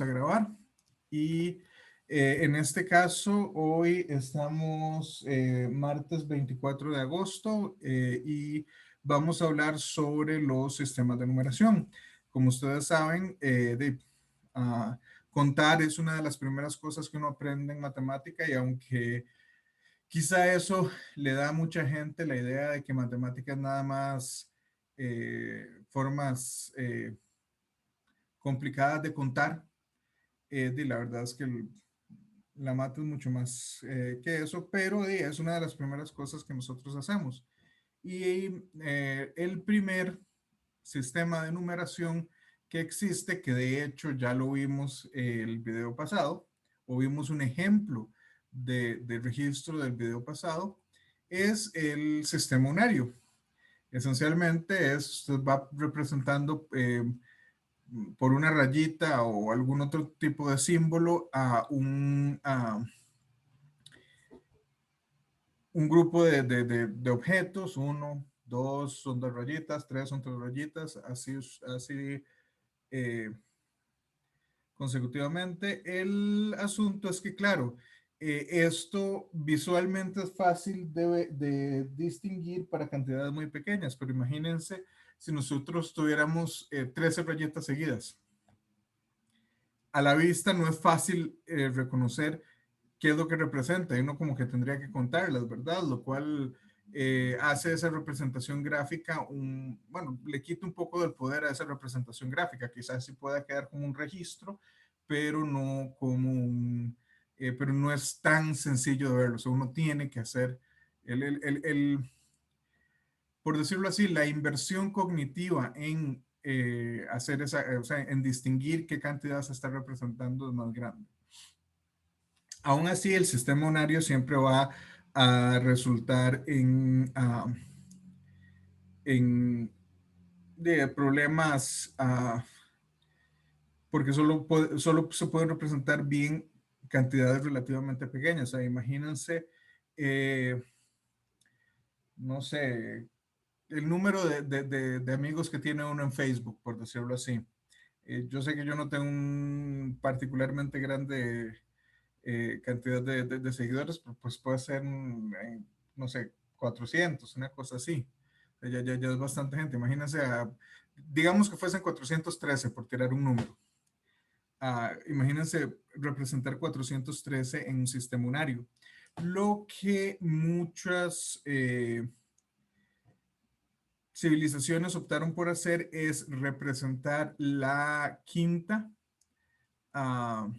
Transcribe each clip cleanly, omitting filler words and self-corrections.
a grabar y en este caso hoy estamos martes 24 de agosto y vamos a hablar sobre los sistemas de numeración. Como ustedes saben, contar es una de las primeras cosas que uno aprende en matemática y aunque quizá eso le da a mucha gente la idea de que matemática es nada más formas complicadas de contar, la verdad es que la mata es mucho más que eso, pero es una de las primeras cosas que nosotros hacemos. Y el primer sistema de numeración que existe, que de hecho ya lo vimos el video pasado, o vimos un ejemplo de registro del video pasado, es el sistema unario. Esencialmente usted va representando por una rayita o algún otro tipo de símbolo a un grupo de objetos, uno, dos son dos rayitas, tres son tres rayitas, así eh, consecutivamente. El asunto es que, claro, esto visualmente es fácil de distinguir para cantidades muy pequeñas, pero imagínense si nosotros tuviéramos 13 rayitas seguidas. A la vista no es fácil reconocer qué es lo que representa y uno como que tendría que contarlas, ¿verdad? Lo cual hace esa representación gráfica, bueno, le quita un poco del poder a esa representación gráfica. Quizás sí pueda quedar como un registro, pero no pero no es tan sencillo de verlo. O sea, uno tiene que hacer por decirlo así, la inversión cognitiva en hacer o sea, en distinguir qué cantidad se está representando es más grande. Aún así, el sistema unario siempre va a resultar de problemas porque solo se pueden representar bien cantidades relativamente pequeñas. O sea, imagínense, no sé, el número de amigos que tiene uno en Facebook, por decirlo así. Yo sé que yo no tengo un particularmente grande cantidad de seguidores, pero pues puede ser, no sé, 400, una cosa así. Ya es bastante gente. Imagínense, digamos que fuesen 413 por tirar un número. Imagínense representar 413 en un sistema unario. Lo que muchas civilizaciones optaron por hacer es representar la quinta, o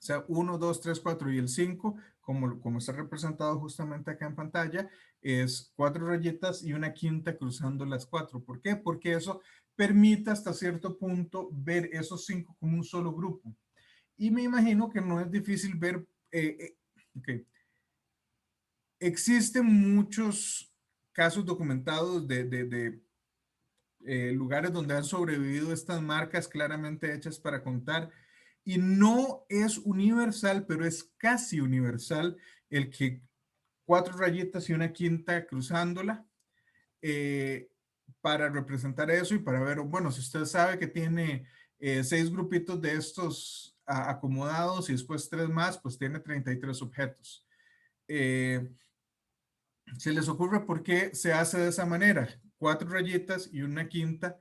sea, 1, 2, 3, 4 y el 5, como está representado justamente acá en pantalla, es 4 rayitas y una quinta cruzando las 4. ¿Por qué? Porque eso permite hasta cierto punto ver esos 5 como un solo grupo. Y me imagino que no es difícil ver, okay. Existen muchos casos documentados de lugares donde han sobrevivido estas marcas claramente hechas para contar. Y no es universal, pero es casi universal el que 4 rayitas y una quinta cruzándola eh, para representar eso y para ver, bueno, si usted sabe que tiene 6 grupitos de estos acomodados y después 3 más, pues tiene 33 objetos. ¿Se les ocurre por qué se hace de esa manera? 4 rayitas y una quinta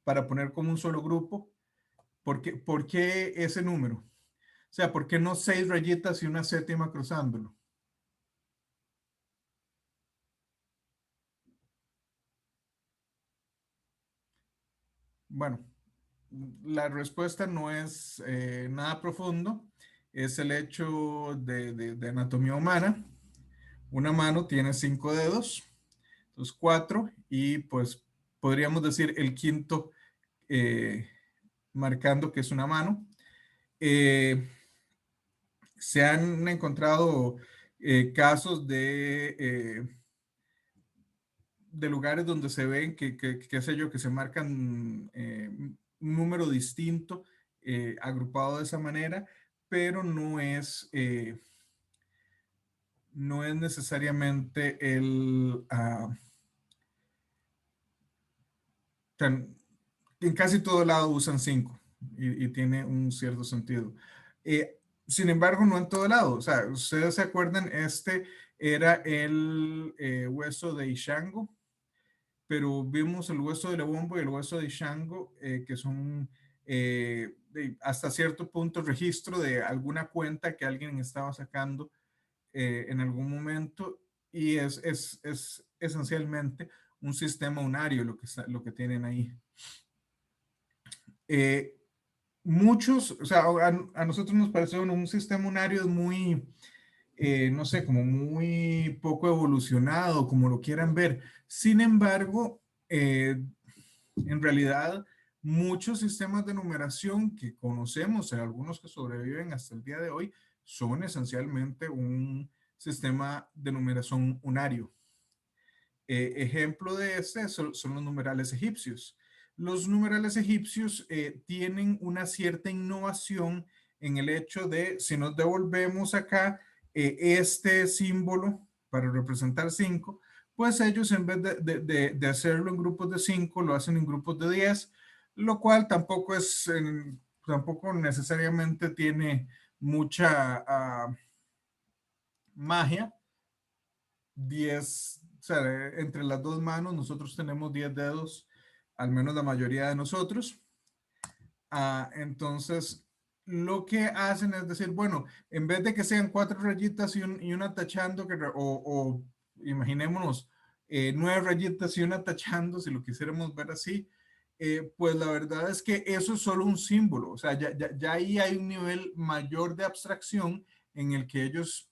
para poner como un solo grupo. ¿Por qué ese número? O sea, ¿por qué no 6 rayitas y una séptima cruzándolo? Bueno, la respuesta no es nada profundo. Es el hecho de anatomía humana. Una mano tiene 5 dedos, entonces 4, y pues podríamos decir el quinto marcando que es una mano. Se han encontrado casos de lugares donde se ven qué sé yo, que se marcan un número distinto agrupado de esa manera, pero no es necesariamente en casi todo lado usan 5. y tiene un cierto sentido. Sin embargo, no en todo lado. O sea, ustedes se acuerdan, este era el hueso de Ishango, pero vimos el hueso de Lebombo y el hueso de Ishango, que son hasta cierto punto registro de alguna cuenta que alguien estaba sacando en algún momento, y es esencialmente un sistema unario lo que tienen ahí. Eh, Muchos, o sea, a nosotros nos parece un sistema unario muy, no sé, como muy poco evolucionado, como lo quieran ver. Sin embargo, en realidad, muchos sistemas de numeración que conocemos, algunos que sobreviven hasta el día de hoy, son esencialmente un sistema de numeración unario. Ejemplo de este son los numerales egipcios. Los numerales egipcios tienen una cierta innovación en el hecho de, si nos devolvemos acá este símbolo para representar 5, pues ellos en vez de hacerlo en grupos de 5, lo hacen en grupos de 10, lo cual tampoco necesariamente tiene mucha magia. 10, o sea, entre las dos manos nosotros tenemos 10 dedos, al menos la mayoría de nosotros. Entonces, lo que hacen es decir, bueno, en vez de que sean 4 rayitas y una tachando, o imaginémonos 9 rayitas y una tachando, si lo quisiéramos ver así, pues la verdad es que eso es solo un símbolo. O sea, ya ahí hay un nivel mayor de abstracción en el que ellos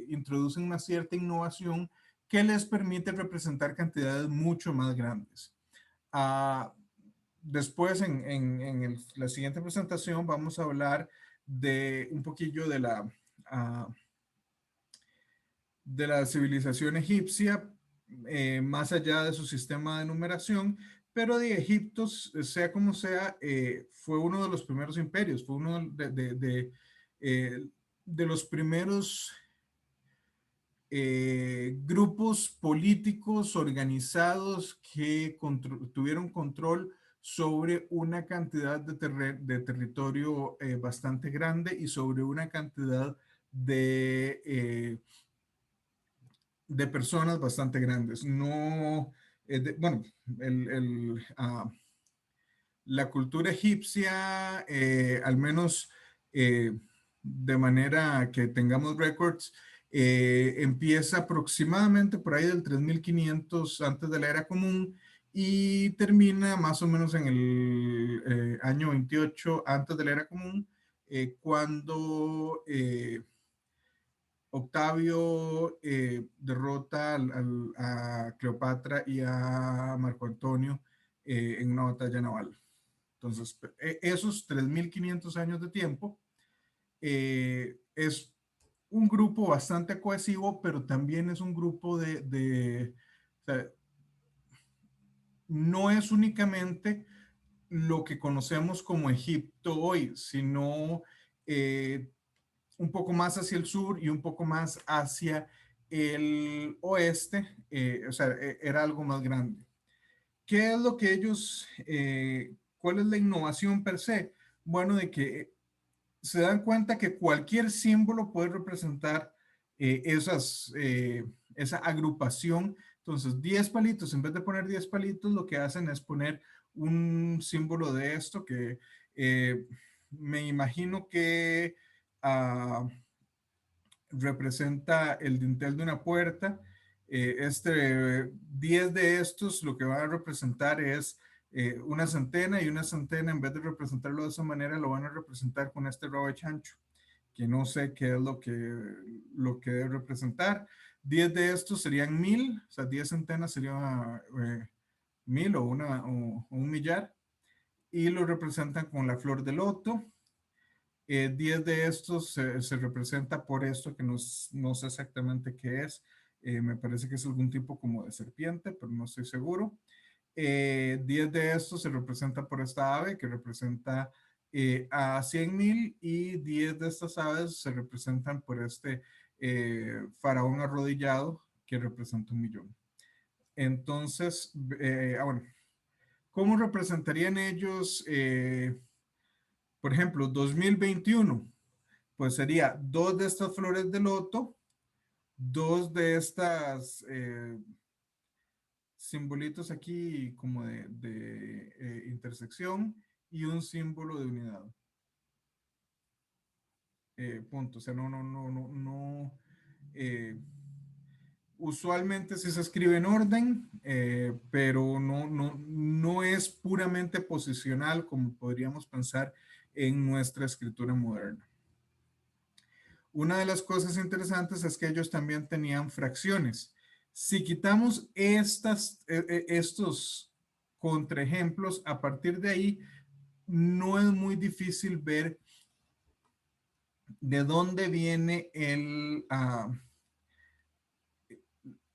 introducen una cierta innovación que les permite representar cantidades mucho más grandes. Uh, Después, la siguiente presentación, vamos a hablar de un poquillo de la civilización egipcia, más allá de su sistema de numeración, pero de Egipto, sea como sea, fue uno de los primeros imperios, fue uno de los primeros grupos políticos organizados que tuvieron control sobre una cantidad de territorio bastante grande y sobre una cantidad de personas bastante grandes. No, bueno, la cultura egipcia, al menos de manera que tengamos récords, empieza aproximadamente por ahí del 3500 antes de la era común y termina más o menos en el año 28 antes de la era común, cuando Octavio derrota a Cleopatra y a Marco Antonio en una batalla naval. Entonces, esos 3500 años de tiempo es un grupo bastante cohesivo, pero también es un grupo o sea, no es únicamente lo que conocemos como Egipto hoy, sino un poco más hacia el sur y un poco más hacia el oeste, o sea, era algo más grande. ¿Qué es lo que cuál es la innovación per se? Bueno, de que se dan cuenta que cualquier símbolo puede representar esa agrupación. Entonces, 10 palitos, en vez de poner 10 palitos, lo que hacen es poner un símbolo de esto que me imagino que representa el dintel de una puerta. 10 de estos lo que van a representar es una centena, y una centena, en vez de representarlo de esa manera, lo van a representar con este robe chancho, que no sé qué es lo que debe representar. 10 de estos serían 1000, o sea, 10 centenas serían 1000 o un millar, y lo representan con la flor de loto. 10 de estos se representa por esto que no sé exactamente qué es. Me parece que es algún tipo como de serpiente, pero no estoy seguro. 10 de estos se representa por esta ave que representa a 100,000, y 10 de estas aves se representan por este faraón arrodillado que representa 1,000,000. Entonces, bueno, ¿cómo representarían ellos Por ejemplo, 2021, pues sería 2 de estas flores de loto, 2 de estas simbolitos aquí como de intersección y un símbolo de unidad. Punto. O sea, no. Usualmente sí se escribe en orden, pero no es puramente posicional como podríamos pensar en nuestra escritura moderna. Una de las cosas interesantes es que ellos también tenían fracciones. Si quitamos estos contraejemplos, a partir de ahí no es muy difícil ver de dónde viene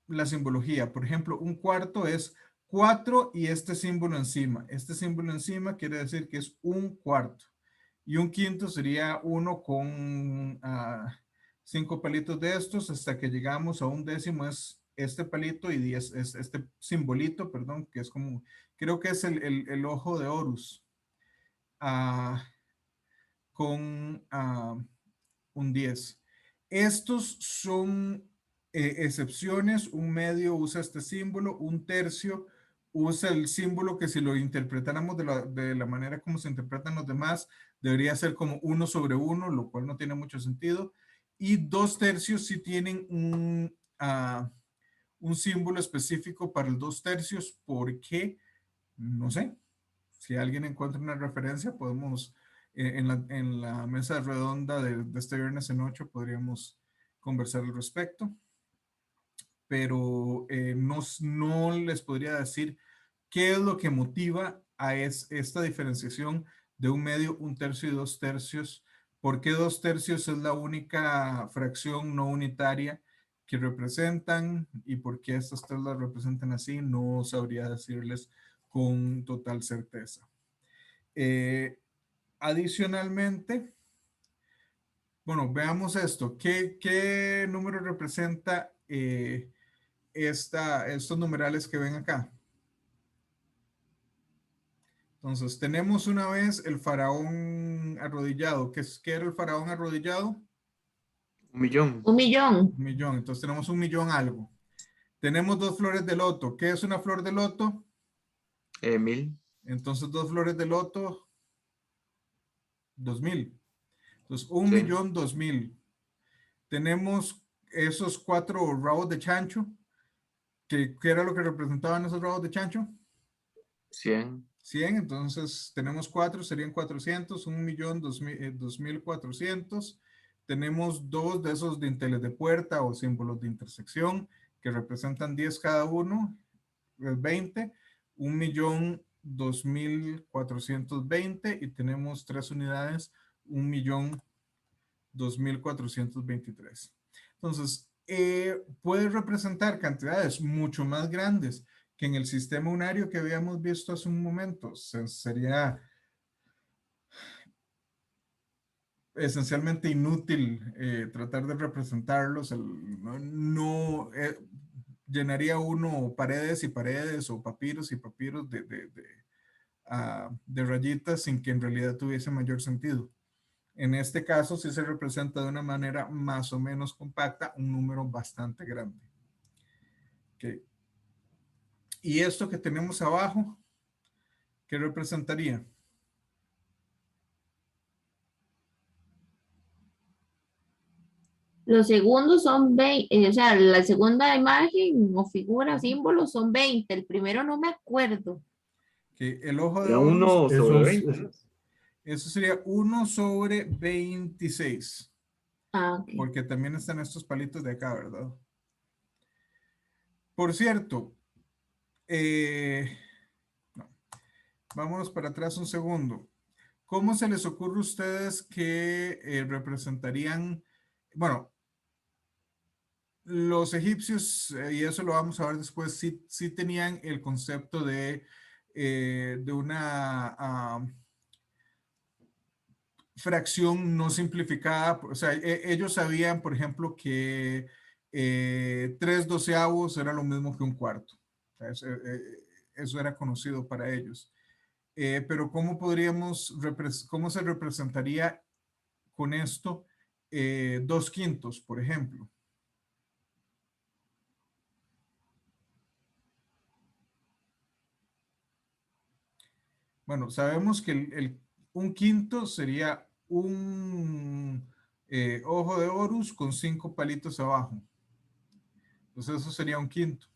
la simbología. Por ejemplo, un cuarto es 4 y este símbolo encima. Este símbolo encima quiere decir que es un cuarto. Y un quinto sería uno con 5 palitos de estos hasta que llegamos a un décimo es este palito y 10 es este simbolito, perdón, que es como, creo que es el ojo de Horus, con un 10. Estos son excepciones. Un medio usa este símbolo, un tercio usa el símbolo que si lo interpretáramos de la manera como se interpretan los demás, debería ser como 1 sobre 1, lo cual no tiene mucho sentido. Y 2 tercios sí tienen un símbolo específico para el 2 tercios, porque, no sé, si alguien encuentra una referencia, podemos, en la mesa redonda de este viernes en 8, podríamos conversar al respecto. Pero no les podría decir qué es lo que motiva a esta diferenciación de un medio, un tercio y 2 tercios. ¿Por qué 2 tercios es la única fracción no unitaria que representan y por qué estas tres las representan así? No sabría decirles con total certeza. Adicionalmente, bueno, veamos esto. ¿Qué número representa estos numerales que ven acá? Entonces, tenemos una vez el faraón arrodillado. ¿Qué era el faraón arrodillado? 1.000.000. 1.000.000. 1.000.000. Entonces, tenemos 1.000.000 algo. Tenemos 2 flores de loto. ¿Qué es una flor de loto? 1.000. Entonces, 2 flores de loto, 2.000. Entonces, Sí. 1.000.000, 2.000. Tenemos esos 4 rabos de chancho. ¿Qué era lo que representaban esos rabos de chancho? 100. 100. Entonces tenemos 4, serían 400, 1.000.000, 2.400. Tenemos 2 de esos dinteles de puerta o símbolos de intersección que representan 10 cada uno, es 20. 1.000.000, 2.420, y tenemos 3 unidades, 1.000.000, 2.423. Entonces, puede representar cantidades mucho más grandes que en el sistema unario que habíamos visto hace un momento. Sería esencialmente inútil tratar de representarlos. Llenaría uno paredes y paredes o papiros y papiros de rayitas sin que en realidad tuviese mayor sentido. En este caso sí se representa de una manera más o menos compacta un número bastante grande. Okay. Y esto que tenemos abajo, ¿qué representaría? Los segundos son 20, o sea, la segunda imagen o figura, símbolo son 20. El primero no me acuerdo. Que el ojo de Era Horus, 1 sobre 20. eso sería 1 sobre 26. Ah, ok. Porque también están estos palitos de acá, ¿verdad? Por cierto, no, vámonos para atrás un segundo. ¿Cómo se les ocurre a ustedes que representarían, bueno, los egipcios, y eso lo vamos a ver después, sí tenían el concepto de una fracción no simplificada? O sea, ellos sabían, por ejemplo, que 3/12 era lo mismo que un cuarto. O sea, eso era conocido para ellos. Pero ¿cómo se representaría con esto 2/5, por ejemplo? Bueno, sabemos que 1/5 sería un ojo de Horus con 5 palitos abajo. Entonces eso sería 1/5.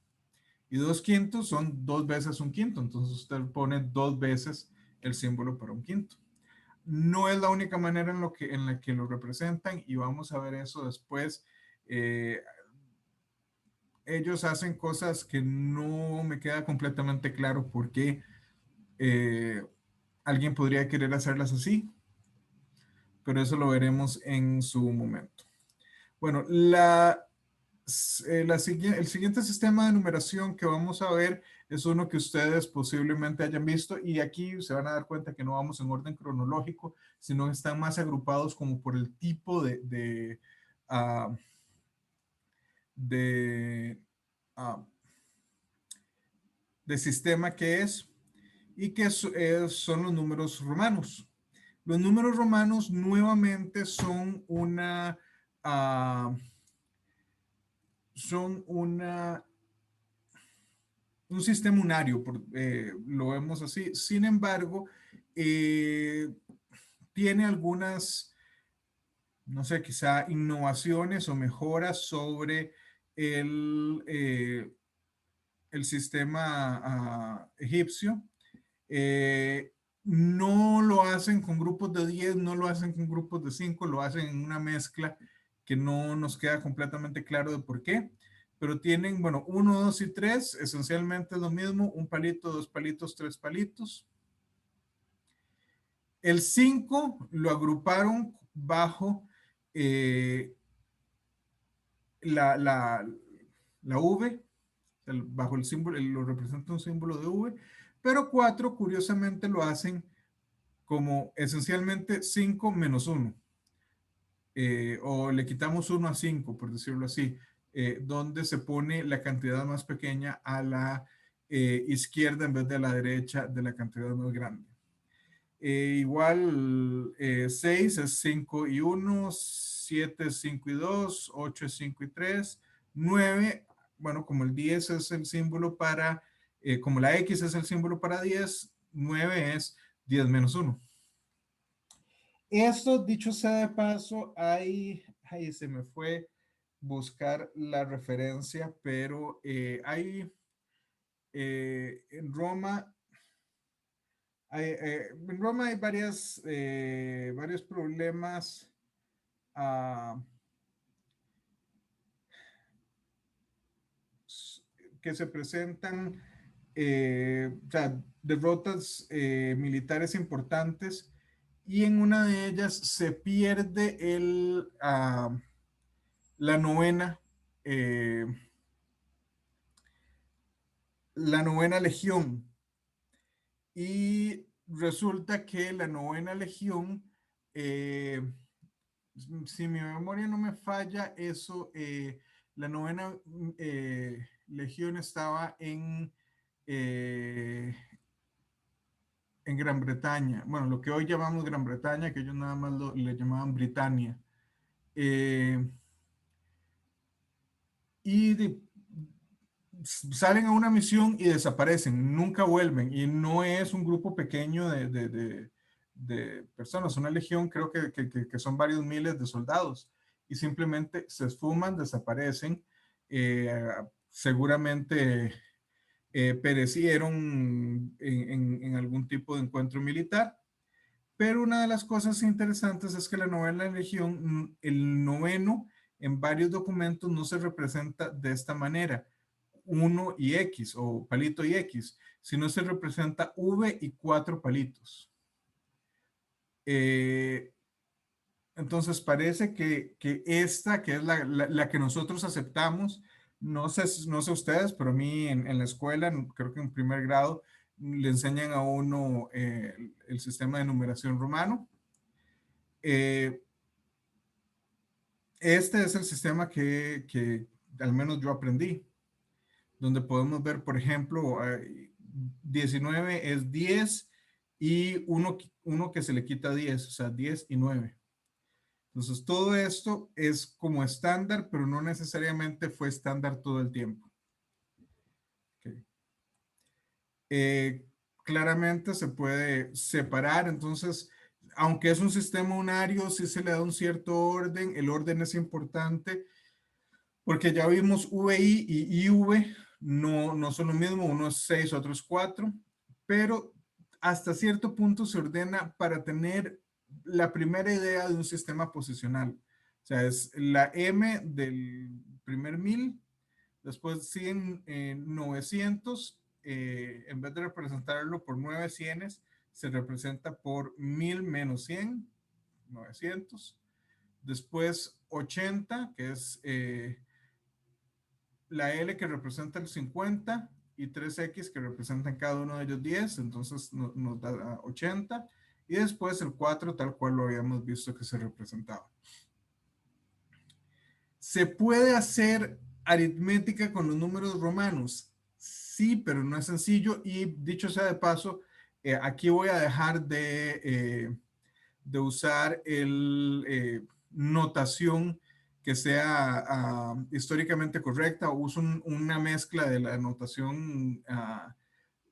Y 2/5 son 2 veces 1/5. Entonces usted pone 2 veces el símbolo para 1/5. No es la única manera en la que lo representan y vamos a ver eso después. Ellos hacen cosas que no me queda completamente claro por qué alguien podría querer hacerlas así, pero eso lo veremos en su momento. Bueno, el siguiente sistema de numeración que vamos a ver es uno que ustedes posiblemente hayan visto y aquí se van a dar cuenta que no vamos en orden cronológico, sino que están más agrupados como por el tipo ah, de, ah, de sistema que es y que son los números romanos. Los números romanos nuevamente son un sistema unario, lo vemos así. Sin embargo, tiene algunas, no sé, quizá innovaciones o mejoras sobre el sistema egipcio. No lo hacen con grupos de 10, no lo hacen con grupos de 5, lo hacen en una mezcla que no nos queda completamente claro de por qué. Pero tienen, bueno, 1, 2 y 3, esencialmente es lo mismo, un palito, 2 palitos, 3 palitos. El 5 lo agruparon bajo la V, bajo el símbolo, lo representa un símbolo de V, pero 4 curiosamente lo hacen como esencialmente 5 menos 1, o le quitamos 1 a 5, por decirlo así, donde se pone la cantidad más pequeña a la izquierda en vez de a la derecha de la cantidad más grande. Igual 6 es 5 y 1, 7 es 5 y 2, 8 es 5 y 3, 9, bueno, como el 10 es el símbolo para, como la X es el símbolo para 10, 9 es 10 menos 1. Esto, dicho sea de paso, ahí se me fue buscar la referencia, pero en Roma hay varios problemas que se presentan, o sea, derrotas militares importantes y en una de ellas se pierde la novena, eh, la novena legión. Y resulta que la novena legión, si mi memoria no me falla, la novena legión estaba en Gran Bretaña. Bueno, lo que hoy llamamos Gran Bretaña, que ellos nada más le llamaban Britania. Y salen a una misión y desaparecen, nunca vuelven. Y no es un grupo pequeño de personas, una legión creo que son varios miles de soldados. Y simplemente se esfuman, desaparecen. Seguramente perecieron en algún tipo de encuentro militar. Pero una de las cosas interesantes es que la novena legión, el noveno, en varios documentos no se representa de esta manera, 1 y X o palito y X, sino se representa V y 4 palitos. Entonces parece que esta, que es la que nosotros aceptamos, no sé ustedes, pero a mí en la escuela, creo que en primer grado, le enseñan a uno el sistema de numeración romano. Este es el sistema que al menos yo aprendí, donde podemos ver, por ejemplo, 19 es 10 y uno que se le quita 10, o sea, 10 y 9. Entonces, todo esto es como estándar, pero no necesariamente fue estándar todo el tiempo. Okay. Claramente se puede separar, entonces, aunque es un sistema unario, sí se le da un cierto orden. El orden es importante porque ya vimos VI y IV no son lo mismo, uno es 6, otro es 4, pero hasta cierto punto se ordena para tener la primera idea de un sistema posicional. O sea, es la M del primer 1000, después siguen 900, en vez de representarlo por 9 cienes, se representa por 1000 menos 100, 900. Después 80, que es la L que representa el 50 y 3X que representan cada uno de ellos 10, entonces nos da 80. Y después el 4 tal cual lo habíamos visto que se representaba. ¿Se puede hacer aritmética con los números romanos? Sí, pero no es sencillo. Y dicho sea de paso, aquí voy a dejar de usar notación que sea históricamente correcta. Uso una mezcla de la notación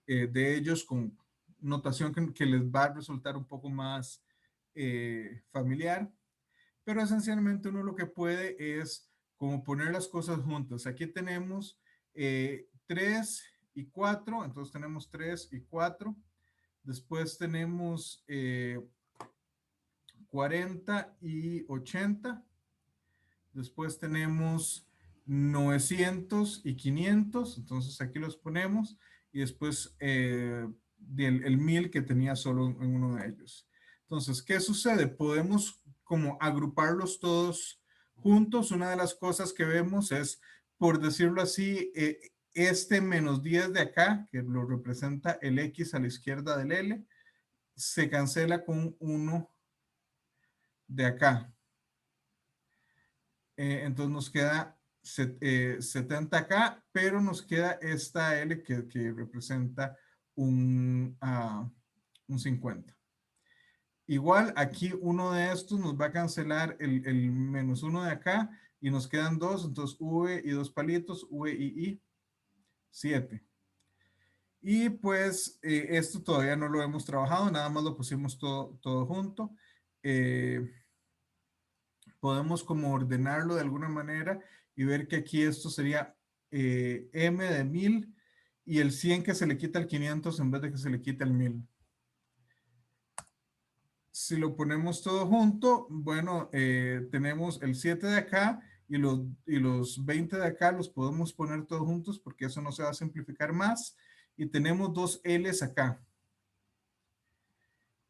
de ellos con notación que les va a resultar un poco más familiar. Pero esencialmente uno lo que puede es como poner las cosas juntas. Aquí tenemos 3 y 4, entonces tenemos 3 y 4. Después tenemos 40 y 80. Después tenemos 900 y 500, entonces aquí los ponemos. Y después el 1000 que tenía solo en uno de ellos. Entonces, ¿qué sucede? Podemos como agruparlos todos juntos. Una de las cosas que vemos es, por decirlo así, este menos 10 de acá, que lo representa el X a la izquierda del L, se cancela con 1 de acá. Entonces nos queda 70 acá, pero nos queda esta L que representa un 50. Igual aquí uno de estos nos va a cancelar el menos 1 de acá y nos quedan 2, entonces V y 2 palitos, V y I, 7. Y pues esto todavía no lo hemos trabajado, nada más lo pusimos todo junto. Podemos como ordenarlo de alguna manera y ver que aquí esto sería M de 1000 y el 100 que se le quita al 500 en vez de que se le quite al 1000. Si lo ponemos todo junto, bueno, tenemos el 7 de acá y los 20 de acá los podemos poner todos juntos porque eso no se va a simplificar más. Y tenemos 2 L's acá.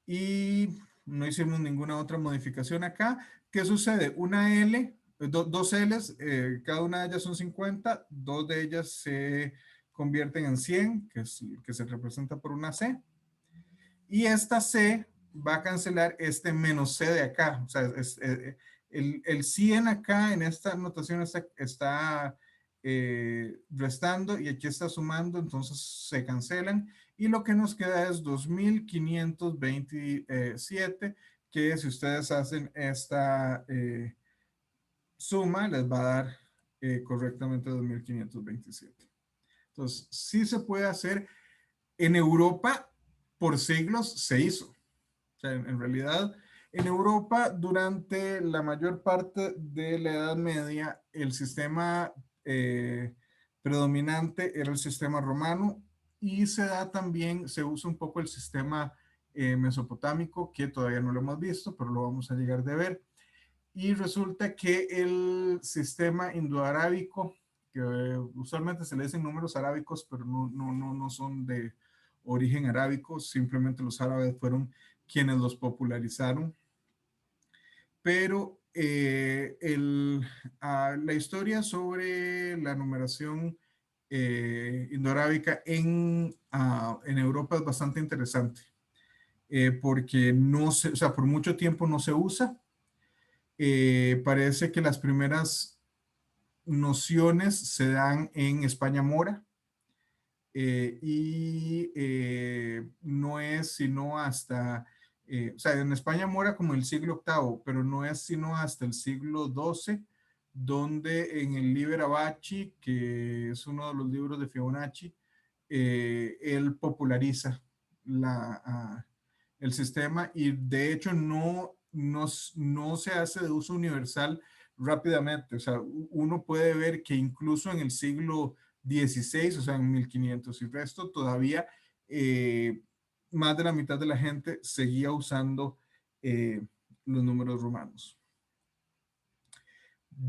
Y no hicimos ninguna otra modificación acá. ¿Qué sucede? Una L, dos L's, cada una de ellas son 50, dos de ellas se convierten en 100, que se representa por una C. Y esta C va a cancelar este menos C de acá. O sea, el 100 acá en esta notación está restando y aquí está sumando, entonces se cancelan. Y lo que nos queda es 2527, que si ustedes hacen esta suma, les va a dar correctamente 2527. Entonces, sí se puede hacer. En Europa, por siglos, se hizo. O sea, en realidad, en Europa, durante la mayor parte de la Edad Media, el sistema predominante era el sistema romano y se da también, se usa un poco el sistema mesopotámico, que todavía no lo hemos visto, pero lo vamos a llegar de ver. Y resulta que el sistema indoarábico, que usualmente se le dicen números arábicos, pero no son de origen arábico, simplemente los árabes fueron quienes los popularizaron. Pero la historia sobre la numeración indoarábica en Europa es bastante interesante, porque no se, o sea, por mucho tiempo no se usa. Parece que las primeras nociones se dan en España Mora, no es sino hasta, o sea, en España mora como el siglo VIII, pero no es sino hasta el siglo XII, donde en el Liber Abaci, que es uno de los libros de Fibonacci, él populariza el sistema y de hecho no se hace de uso universal rápidamente. O sea, uno puede ver que incluso en el siglo XVI, o sea, en 1500 y resto, todavía más de la mitad de la gente seguía usando los números romanos.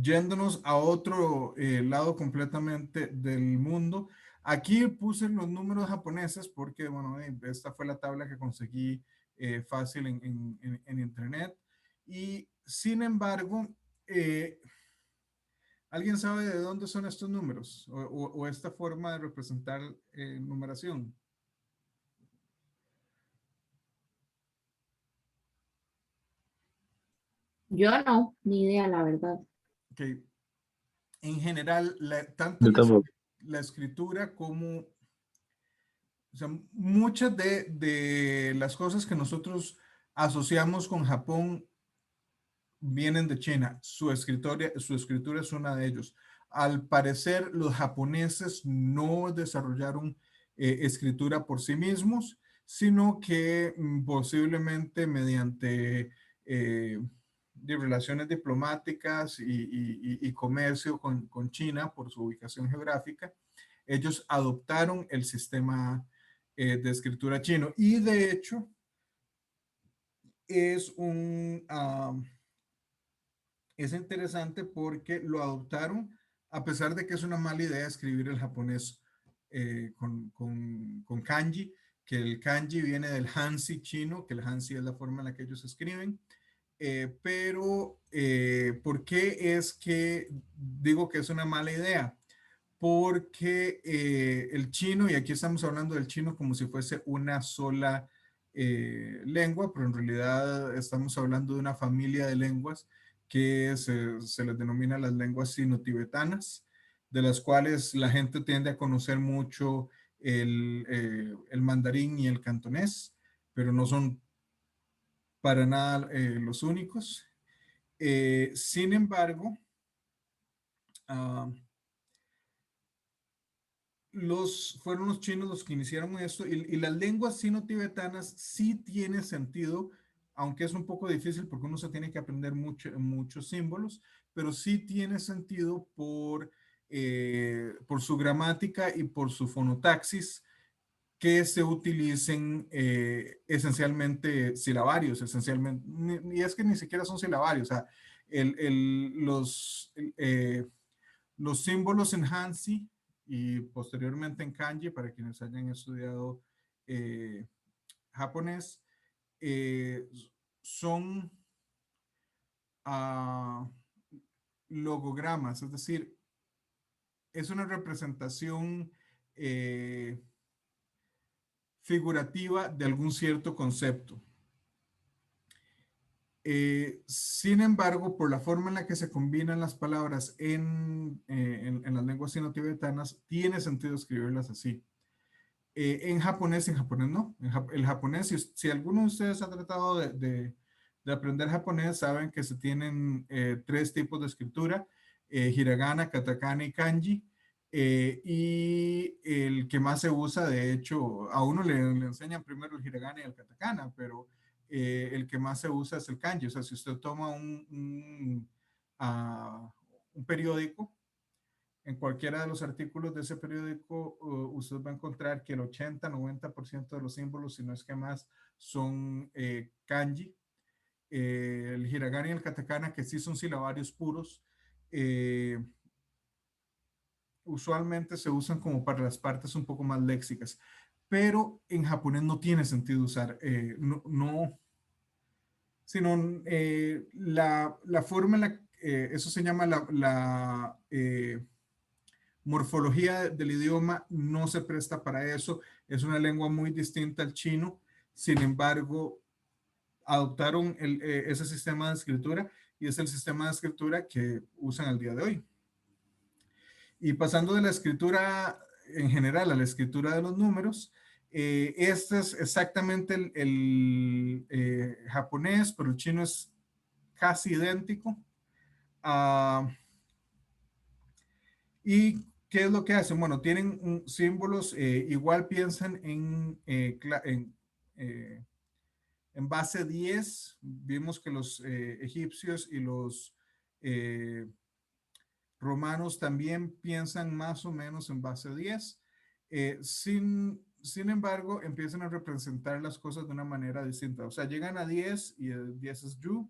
Yéndonos a otro lado completamente del mundo, aquí puse los números japoneses porque, bueno, esta fue la tabla que conseguí fácil en internet. Y sin embargo, ¿alguien sabe de dónde son estos números o esta forma de representar numeración? Yo no, ni idea, la verdad. Okay. En general, tanto Yo tampoco. la escritura como, o sea, muchas de las cosas que nosotros asociamos con Japón vienen de China. Su escritura es una de ellos. Al parecer, los japoneses no desarrollaron escritura por sí mismos, sino que posiblemente mediante de relaciones diplomáticas y comercio con China por su ubicación geográfica, ellos adoptaron el sistema de escritura chino. Y de hecho, es es interesante porque lo adoptaron a pesar de que es una mala idea escribir el japonés con kanji, que el kanji viene del Hanzi chino, que el Hanzi es la forma en la que ellos escriben. ¿Por qué es que digo que es una mala idea? Porque el chino, y aquí estamos hablando del chino como si fuese una sola lengua, pero en realidad estamos hablando de una familia de lenguas que se les denomina las lenguas sino-tibetanas, de las cuales la gente tiende a conocer mucho el mandarín y el cantonés, pero no son para nada los únicos. Sin embargo, uh, fueron los chinos los que iniciaron esto y las lenguas sino-tibetanas sí tiene sentido, aunque es un poco difícil porque uno se tiene que aprender muchos símbolos, pero sí tiene sentido por su gramática y por su fonotaxis que se utilicen esencialmente silabarios, esencialmente, y es que ni siquiera son silabarios, o sea, los símbolos en Hanzi y posteriormente en kanji, para quienes hayan estudiado japonés, son uh, logogramas, es decir, es una representación figurativa de algún cierto concepto. Sin embargo, por la forma en la que se combinan las palabras en las lenguas sino-tibetanas, tiene sentido escribirlas así. En japonés no. El japonés, si alguno de ustedes ha tratado de aprender japonés, saben que se tienen tres tipos de escritura, hiragana, katakana y kanji. Y el que más se usa, de hecho, a uno le enseñan primero el hiragana y el katakana, pero el que más se usa es el kanji. O sea, si usted toma un periódico, en cualquiera de los artículos de ese periódico, usted va a encontrar que el 80-90% de los símbolos, si no es que más, son kanji. El hiragana y el katakana, que sí son silabarios puros, usualmente se usan como para las partes un poco más léxicas, pero en japonés no tiene sentido usar, sino la forma en la, eso se llama la morfología del idioma no se presta para eso, es una lengua muy distinta al chino, sin embargo, adoptaron ese sistema de escritura y es el sistema de escritura que usan al día de hoy. Y pasando de la escritura en general a la escritura de los números. Este es exactamente el japonés, pero el chino es casi idéntico. ¿Y qué es lo que hacen? Bueno, tienen símbolos, igual piensan en base 10. Vimos que los egipcios y los romanos también piensan más o menos en base 10. Sin embargo, empiezan a representar las cosas de una manera distinta. O sea, llegan a 10 y el 10 es Yu.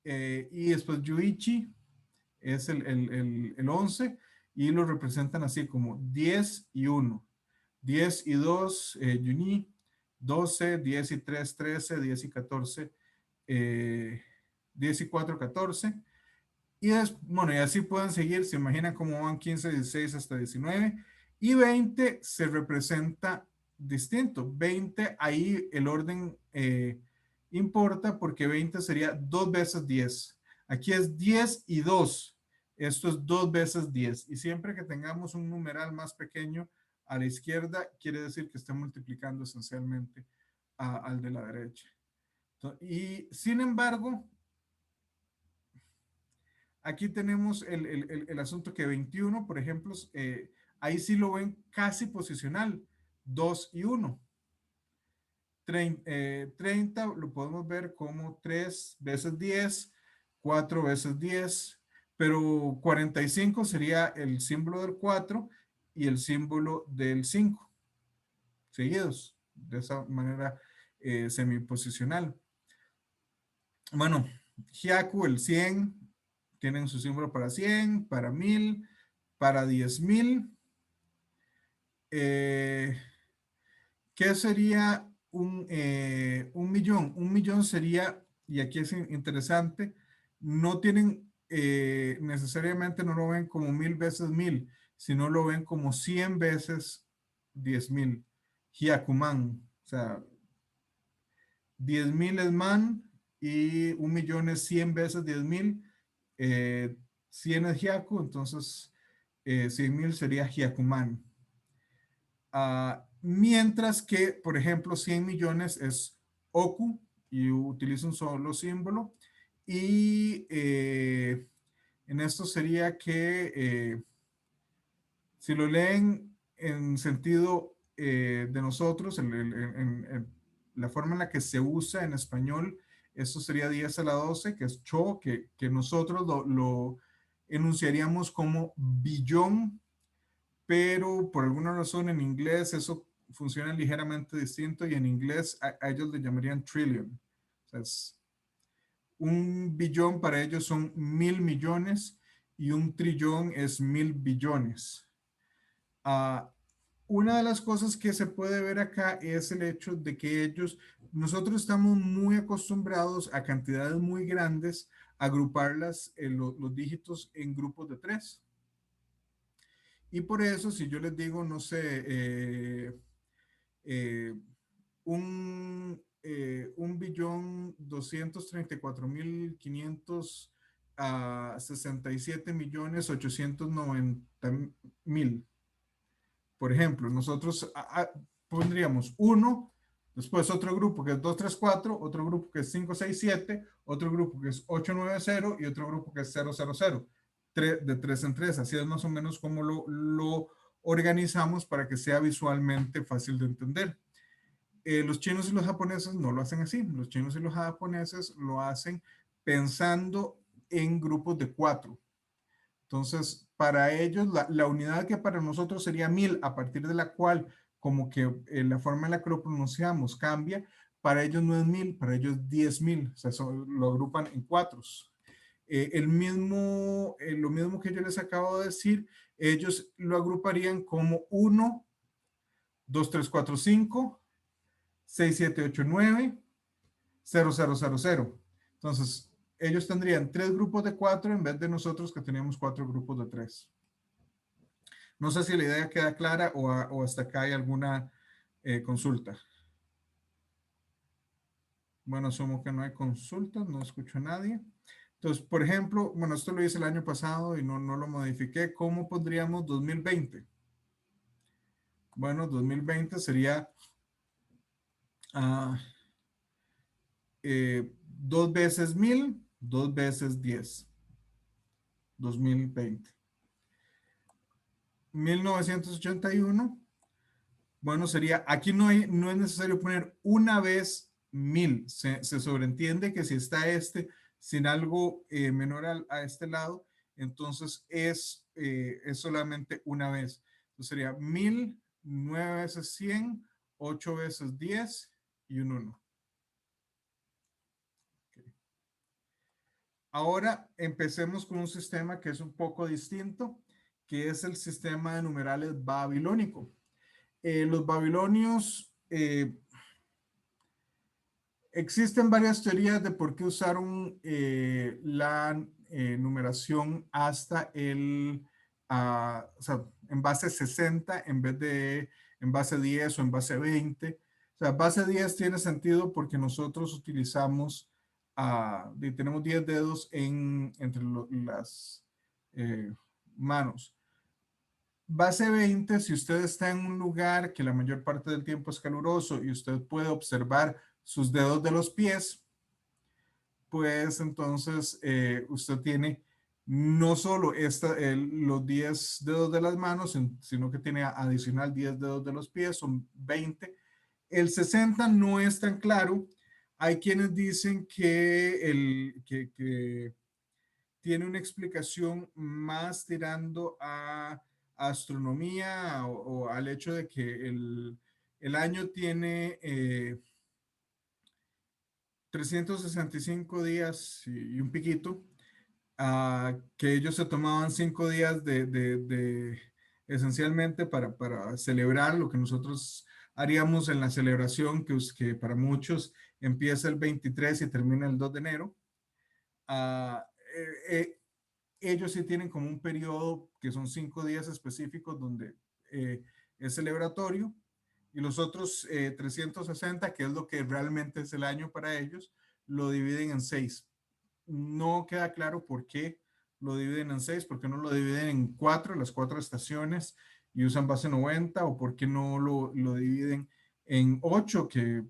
Y después Yuichi es el 11 y lo representan así como 10 y 1. 10 y 2, Yuni. 12, 10 y 3, 13, 10 y 14, 10 y 4, 14. Y bueno, y así pueden seguir, se imaginan cómo van 15, 16 hasta 19. Y 20 se representa distinto. 20, ahí el orden importa porque 20 sería 2 veces 10. Aquí es 10 y 2. Esto es 2 veces 10. Y siempre que tengamos un numeral más pequeño a la izquierda, quiere decir que está multiplicando esencialmente al de la derecha. Y sin embargo, aquí tenemos el asunto que 21, por ejemplo, ahí sí lo ven casi posicional, 2 y 1. 30 lo podemos ver como 3 veces 10, 4 veces 10, pero 45 sería el símbolo del 4 y el símbolo del 5, seguidos, de esa manera semiposicional. Bueno, Hyaku, el 100, tienen su símbolo para 100, para 1000, para 10,000. ¿Qué sería un millón? Un millón sería, y aquí es interesante, no tienen necesariamente, no lo ven como 1000 veces 1000, sino lo ven como 100 veces 10,000. Hyakuman, o sea, 10,000 es man y un millón es 100 veces 10,000. 100 es Hyaku, entonces 100,000 sería Hyakuman. Mientras que, por ejemplo, 100 millones es Oku y utiliza un solo símbolo. Y en esto sería que si lo leen en sentido de nosotros, en la forma en la que se usa en español, esto sería 10 a la 12, que es Cho, que nosotros lo enunciaríamos como billón, pero por alguna razón en inglés eso funciona ligeramente distinto y en inglés a ellos le llamarían trillion. O sea, un billón para ellos son 1000 millones y un trillón es 1000 billones. Una de las cosas que se puede ver acá es el hecho de que nosotros estamos muy acostumbrados a cantidades muy grandes, agruparlas, los dígitos en grupos de 3. Y por eso, si yo les digo, no sé, un 1.234.567.890.000. Por ejemplo, nosotros pondríamos 1, después otro grupo que es 234, otro grupo que es 567, otro grupo que es 890 y otro grupo que es 000. De 3 en 3. Así es más o menos como lo organizamos para que sea visualmente fácil de entender. Los chinos y los japoneses no lo hacen así. Los chinos y los japoneses lo hacen pensando en grupos de 4. Entonces, para ellos, la unidad que para nosotros sería 1000, a partir de la cual, como que la forma en la que lo pronunciamos cambia, para ellos no es 1000, para ellos es 10,000. O sea, lo agrupan en 4. Lo mismo que yo les acabo de decir, ellos lo agruparían como 1, 2, 3, 4, 5, 6, 7, 8, 9, 0, 0, 0, 0. Entonces, ellos tendrían 3 grupos de 4 en vez de nosotros que teníamos 4 grupos de 3. No sé si la idea queda clara o hasta acá hay alguna consulta. Bueno, asumo que no hay consultas, no escucho a nadie. Entonces, por ejemplo, bueno, esto lo hice el año pasado y no lo modifiqué. ¿Cómo pondríamos 2020? Bueno, 2020 sería 2 veces 1000, 2 veces 10. 2020. 1981. Bueno, sería, aquí no es necesario poner una vez 1000. Se sobreentiende que si está sin algo menor a este lado, entonces es solamente una vez. Entonces sería 1000, 9 veces 100, 8 veces 10 y un 1. Okay. Ahora empecemos con un sistema que es un poco distinto, que es el sistema de numerales babilónico. Los babilonios, existen varias teorías de por qué usaron la numeración hasta o sea, en base 60 en vez de en base 10 o en base 20. O sea, base 10 tiene sentido porque nosotros utilizamos, tenemos 10 dedos entre las eh, manos. Base 20, si usted está en un lugar que la mayor parte del tiempo es caluroso y usted puede observar sus dedos de los pies, pues entonces usted tiene no solo los 10 dedos de las manos, sino que tiene adicional 10 dedos de los pies, son 20. El 60 no es tan claro. Hay quienes dicen que tiene una explicación más tirando a astronomía o al hecho de que el año tiene 365 días y un piquito, que ellos se tomaban 5 días esencialmente para celebrar lo que nosotros haríamos en la celebración que para muchos empieza el 23 y termina el 2 de enero. Ah, eh, eh, Ellos sí tienen como un periodo que son 5 días específicos donde es celebratorio, y los otros 360, que es lo que realmente es el año para ellos, lo dividen en 6. No queda claro por qué lo dividen en 6, por qué no lo dividen en 4, las 4 estaciones, y usan base 90, o por qué no lo dividen en 8, que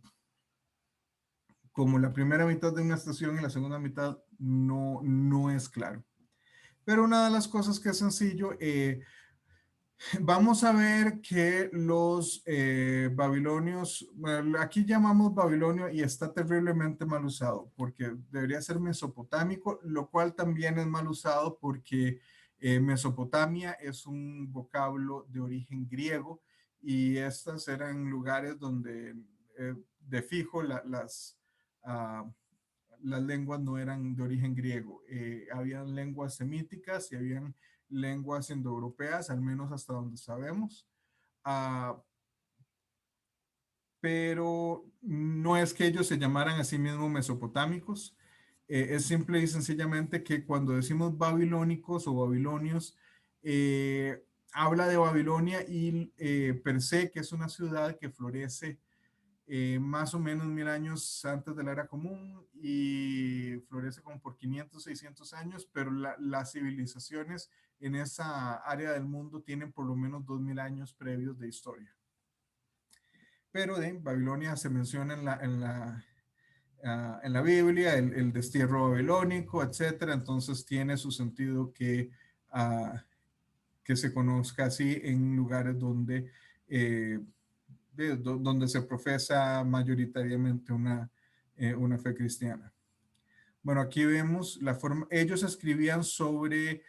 como la primera mitad de una estación y la segunda mitad no es claro. Pero una de las cosas que es sencillo, vamos a ver que los babilonios, bueno, aquí llamamos babilonio y está terriblemente mal usado porque debería ser mesopotámico, lo cual también es mal usado porque Mesopotamia es un vocablo de origen griego, y estas eran lugares donde de fijo ah, las lenguas no eran de origen griego. Habían lenguas semíticas y habían lenguas indoeuropeas, al menos hasta donde sabemos. Uh, pero no es que ellos se llamaran a sí mismos mesopotámicos. Es simple y sencillamente que cuando decimos babilónicos o babilonios, habla de Babilonia y per se, que es una ciudad que florece más o menos 1000 años antes de la era común y florece como por 500, 600 años, pero las civilizaciones en esa área del mundo tienen por lo menos 2000 años previos de historia. Pero de Babilonia se menciona en la Biblia, el destierro babilónico, etcétera. Entonces tiene su sentido que se conozca así en lugares donde donde se profesa mayoritariamente una fe cristiana. Bueno, aquí vemos la forma, ellos escribían sobre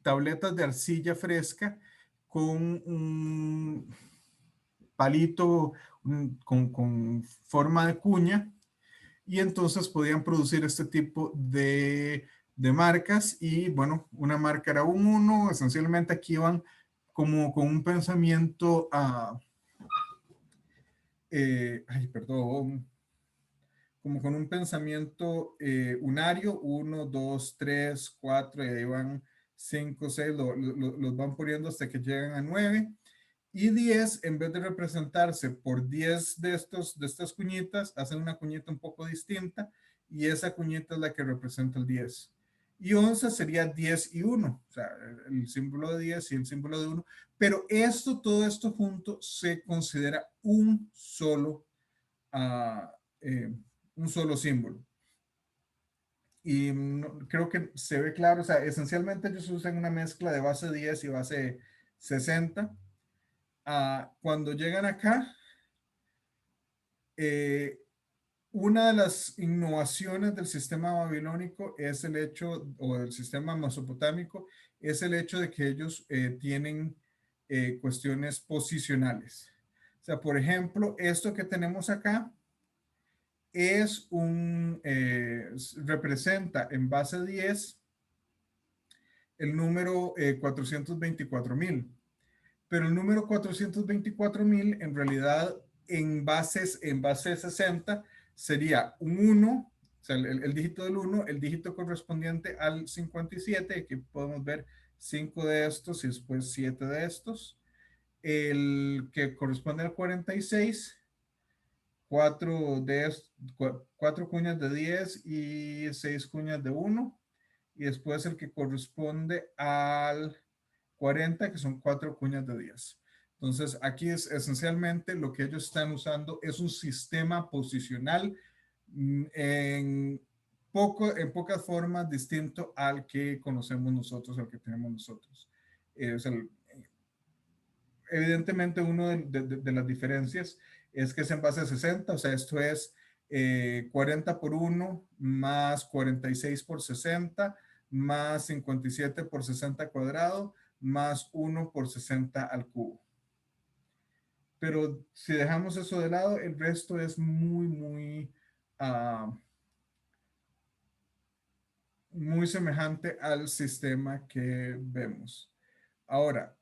tabletas de arcilla fresca con un palito con forma de cuña, y entonces podían producir este tipo de marcas. Y bueno, una marca era un 1, esencialmente aquí van como con un pensamiento, como con un pensamiento unario, 1, 2, 3, 4, y ahí van 5, 6, los van poniendo hasta que llegan a 9. Y 10, en vez de representarse por 10 de estas cuñitas, hacen una cuñita un poco distinta, y esa cuñita es la que representa el 10. y onza sería 10 y 1, o sea, el símbolo de 10 y el símbolo de 1, pero todo esto junto se considera ah, eh, un solo símbolo. Y creo que se ve claro, o sea, esencialmente ellos usan una mezcla de base 10 y base 60. Cuando llegan acá, una de las innovaciones del sistema babilónico es el hecho, o del sistema mesopotámico, es el hecho de que ellos tienen cuestiones posicionales. O sea, por ejemplo, esto que tenemos acá representa en base 10 el número 424,000. Pero el número 424,000 en realidad en base 60 sería un 1, o sea, el dígito del 1, el dígito correspondiente al 57, aquí podemos ver 5 de estos y después 7 de estos. El que corresponde al 46, 4 cuñas de 10 y 6 cuñas de 1. Y después el que corresponde al 40, que son 4 cuñas de 10. Entonces, aquí es esencialmente lo que ellos están usando es un sistema posicional en pocas formas distinto al que conocemos nosotros, al que tenemos nosotros. O sea, evidentemente, una de las diferencias es que es en base a 60, o sea, esto es 40 por 1 más 46 por 60 más 57 por 60 cuadrado más 1 por 60 al cubo. Pero si dejamos eso de lado, el resto es muy semejante al sistema que vemos. Ahora,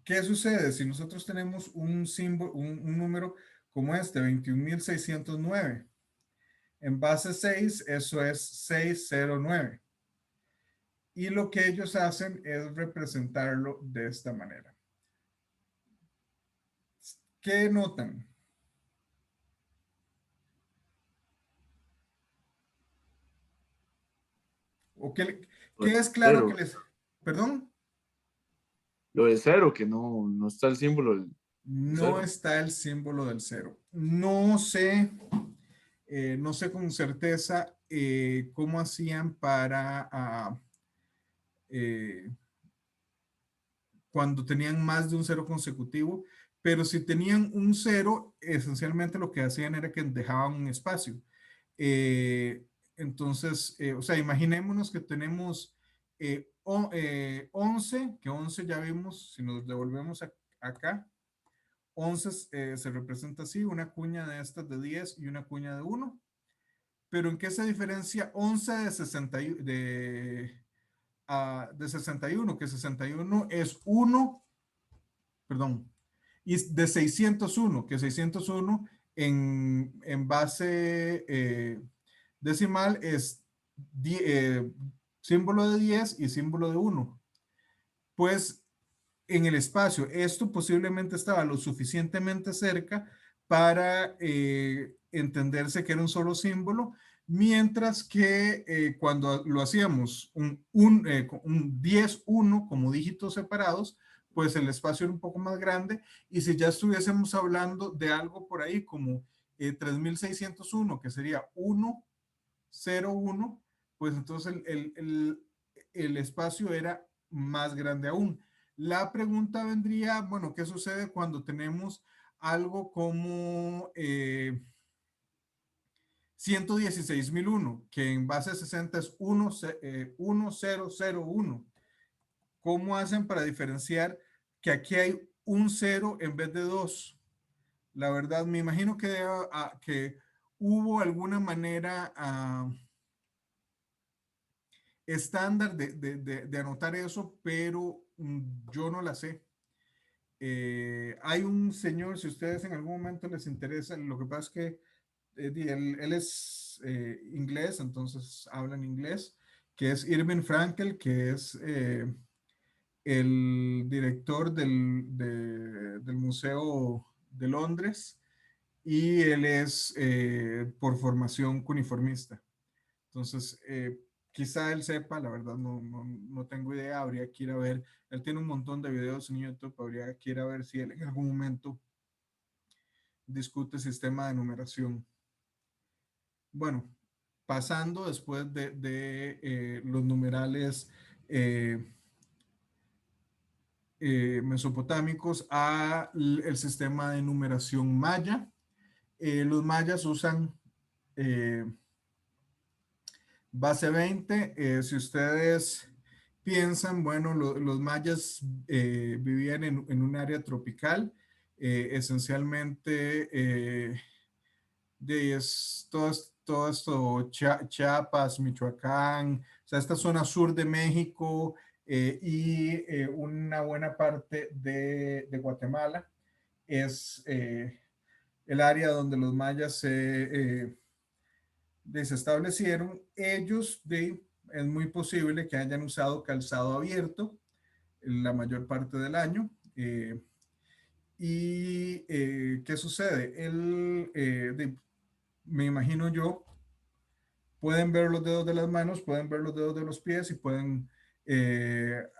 ¿qué sucede si nosotros tenemos un símbolo, un número como este, 21,609? En base 6, eso es 609. Y lo que ellos hacen es representarlo de esta manera. ¿Qué notan? ¿O qué es claro que Cero. les... Perdón, Lo de cero, que no está el símbolo del no cero. está el símbolo del 0. No sé con certeza cómo hacían para cuando tenían más de un 0 consecutivo, pero si tenían un 0, esencialmente lo que hacían era que dejaban un espacio. Entonces, o sea, imaginémonos que tenemos 11, que 11 ya vimos, si nos devolvemos acá, 11 se representa así, una cuña de estas de 10 y una cuña de 1. Pero ¿en qué se diferencia 11 de 61? Que 61 es 1, perdón, y de 601, que 601 en base decimal es símbolo de 10 y símbolo de 1. Pues en el espacio, esto posiblemente estaba lo suficientemente cerca para entenderse que era un solo símbolo, mientras que cuando lo hacíamos un 10-1 como dígitos separados, pues el espacio era un poco más grande, y si ya estuviésemos hablando de algo por ahí como 3601, que sería 1-0-1, pues entonces el espacio era más grande aún. La pregunta vendría, bueno, ¿qué sucede cuando tenemos algo como 116,001, que en base 60 es 1001? ¿Cómo hacen para diferenciar que aquí hay un 0 en vez de 2? La verdad, me imagino que hubo alguna manera estándar de anotar eso, pero yo no la sé. Hay un señor, si ustedes en algún momento les interesa, lo que pasa es que él es inglés, entonces habla en inglés, que es Irving Frankel, que es el director del Museo de Londres, y él es por formación cuneiformista. Entonces, quizá él sepa, la verdad no tengo idea, habría que ir a ver. Él tiene un montón de videos en YouTube, habría que ir a ver si él en algún momento discute sistema de numeración. Bueno, pasando después de los numerales mesopotámicos al sistema de numeración maya. Los mayas usan eh, base 20. Si ustedes piensan, bueno, los mayas vivían en un área tropical, esencialmente todo esto, Chiapas, Michoacán, o sea, esta zona sur de México y una buena parte de Guatemala es el área donde los mayas se establecieron. Ellos es muy posible que hayan usado calzado abierto la mayor parte del año. ¿Qué sucede? Me imagino yo, pueden ver los dedos de las manos, pueden ver los dedos de los pies y pueden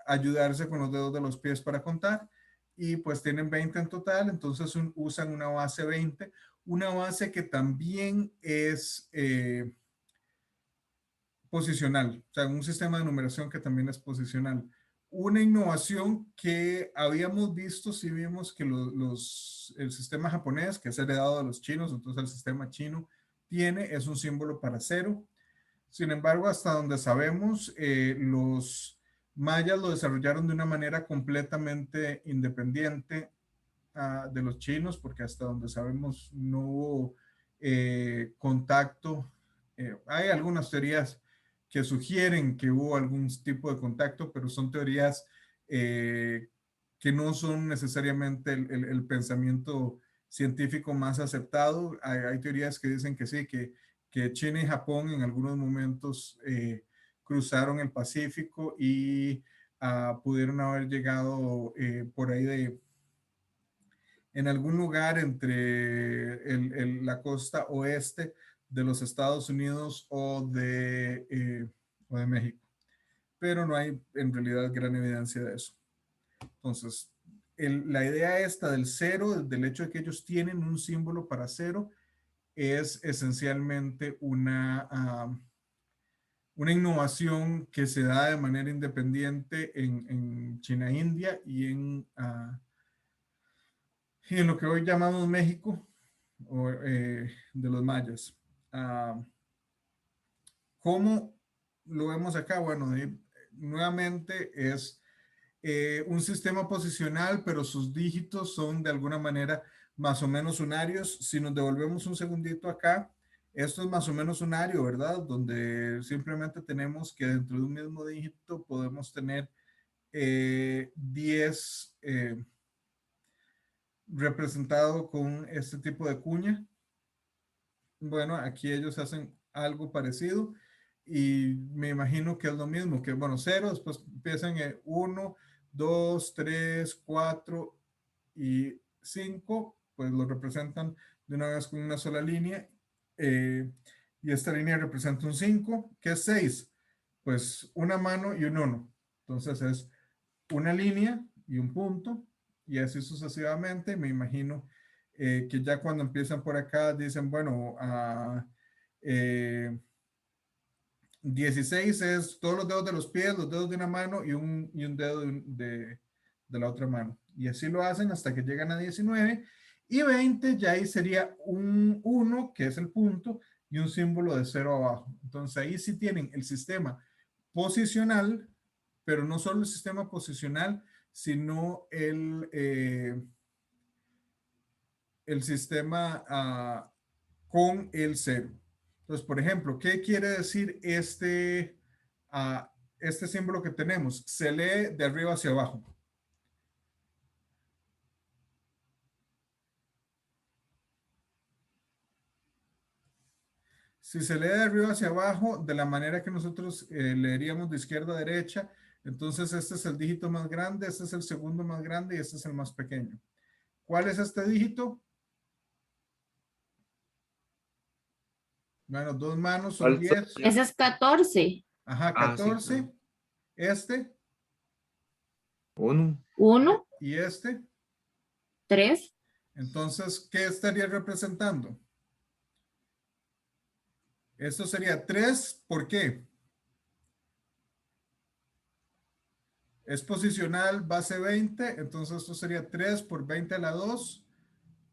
ayudarse con los dedos de los pies para contar. Y pues tienen 20 en total, entonces usan una base 20, una base que también es posicional, o sea, un sistema de numeración que también es posicional. Una innovación que habíamos visto, si vimos que el sistema japonés, que es heredado de los chinos, entonces el sistema chino es un símbolo para cero. Sin embargo, hasta donde sabemos, los mayas lo desarrollaron de una manera completamente independiente de los chinos, porque hasta donde sabemos no hubo contacto. Hay algunas teorías que sugieren que hubo algún tipo de contacto, pero son teorías que no son necesariamente el pensamiento científico más aceptado. Hay teorías que dicen que sí, que China y Japón en algunos momentos cruzaron el Pacífico y pudieron haber llegado por ahí en algún lugar entre la costa oeste de los Estados Unidos o de México. Pero no hay en realidad gran evidencia de eso. Entonces, la idea esta del cero, del hecho de que ellos tienen un símbolo para cero, es esencialmente una innovación que se da de manera independiente en China, India y en lo que hoy llamamos México, de los mayas. ¿Cómo lo vemos acá? Bueno, nuevamente es un sistema posicional, pero sus dígitos son de alguna manera más o menos unarios. Si nos devolvemos un segundito acá, esto es más o menos unario, ¿verdad? Donde simplemente tenemos que dentro de un mismo dígito podemos tener 10 representado con este tipo de cuña. Bueno, aquí ellos hacen algo parecido y me imagino que es lo mismo, que bueno, 0, después empiezan en 1, 2, 3, 4 y 5, pues lo representan de una vez con una sola línea. Y esta línea representa un 5, ¿qué es 6? Pues una mano y un 1. Entonces es una línea y un punto y así sucesivamente. Me imagino que ya cuando empiezan por acá dicen, bueno, 16 es todos los dedos de los pies, los dedos de una mano y un dedo de la otra mano. Y así lo hacen hasta que llegan a 19. Y 20 ya ahí sería un 1, que es el punto, y un símbolo de 0 abajo. Entonces ahí sí tienen el sistema posicional, pero no solo el sistema posicional, sino el sistema con el 0. Entonces, por ejemplo, ¿qué quiere decir este símbolo que tenemos? Se lee de arriba hacia abajo. Si se lee de arriba hacia abajo, de la manera que nosotros leeríamos de izquierda a derecha, entonces este es el dígito más grande, este es el segundo más grande y este es el más pequeño. ¿Cuál es este dígito? Bueno, 2 manos son ¿Cuál 10. sería? Ese es 14. Ajá, Ah, sí, 14. claro. Este 1. 1, y este. 3. Entonces, ¿qué estaría representando? Esto sería 3. ¿Por qué? Es posicional base 20. Entonces, esto sería 3 por 20 a la 2.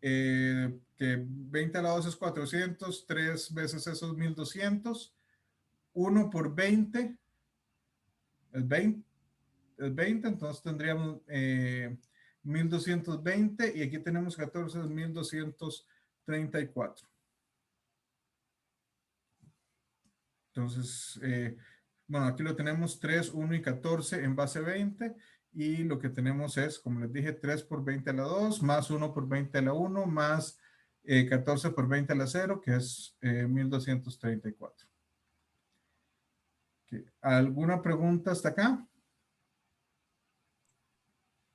Que 20 a la 2 es 400. 3 veces eso es 1200. 1 por 20 es 20. Es 20. Entonces, tendríamos 1220. Y aquí tenemos 14, es 1234. Entonces, bueno, aquí lo tenemos 3, 1 y 14 en base 20. Y lo que tenemos es, como les dije, 3 por 20 a la 2, más 1 por 20 a la 1, más 14 por 20 a la 0, que es 1234. Okay. ¿Alguna pregunta hasta acá?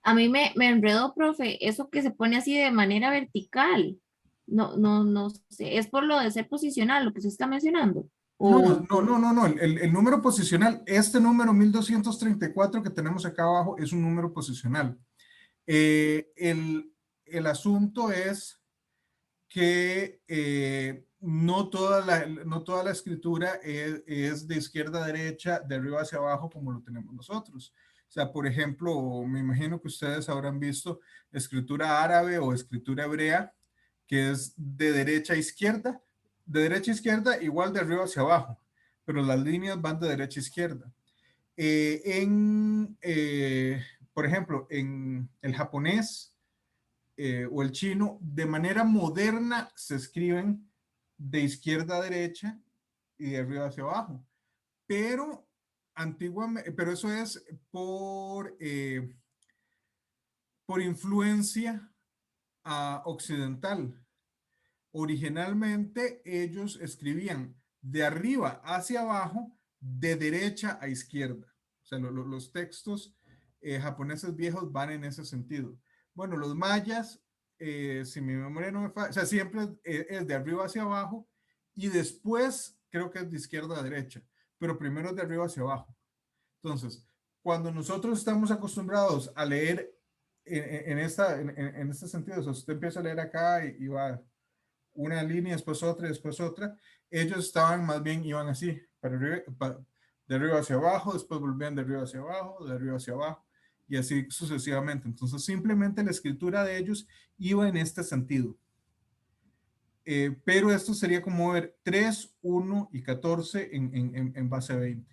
A mí me enredó, profe, eso que se pone así de manera vertical. No sé, es por lo de ser posicional, lo que se está mencionando. No, O no, por, no, no, no. El número posicional, este número 1234 que tenemos acá abajo es un número posicional. Eh, el, el asunto es que no toda la escritura es de izquierda a derecha, de arriba hacia abajo, como lo tenemos nosotros. O sea, por ejemplo, me imagino que ustedes habrán visto escritura árabe o escritura hebrea, que es de derecha a izquierda, igual de arriba hacia abajo, pero las líneas van de derecha a izquierda. Eh, en, eh, por ejemplo, en el japonés, o el chino, de manera moderna se escriben de izquierda a derecha y de arriba hacia abajo. Pero antiguamente, pero eso es por influencia occidental. Originalmente ellos escribían de arriba hacia abajo, de derecha a izquierda. O sea, los textos japoneses viejos van en ese sentido. Bueno, los mayas, si mi memoria no me falla, o sea, siempre es de arriba hacia abajo y después creo que es de izquierda a derecha, pero primero es de arriba hacia abajo. Entonces, cuando nosotros estamos acostumbrados a leer en este sentido, o sea, usted empieza a leer acá y va una línea, después otra, después otra. Ellos estaban más bien, iban así, de arriba hacia abajo, después volvían de arriba hacia abajo, de arriba hacia abajo, y así sucesivamente. Entonces, simplemente la escritura de ellos iba en este sentido. Pero esto sería como ver 3, 1 y 14 en base 20.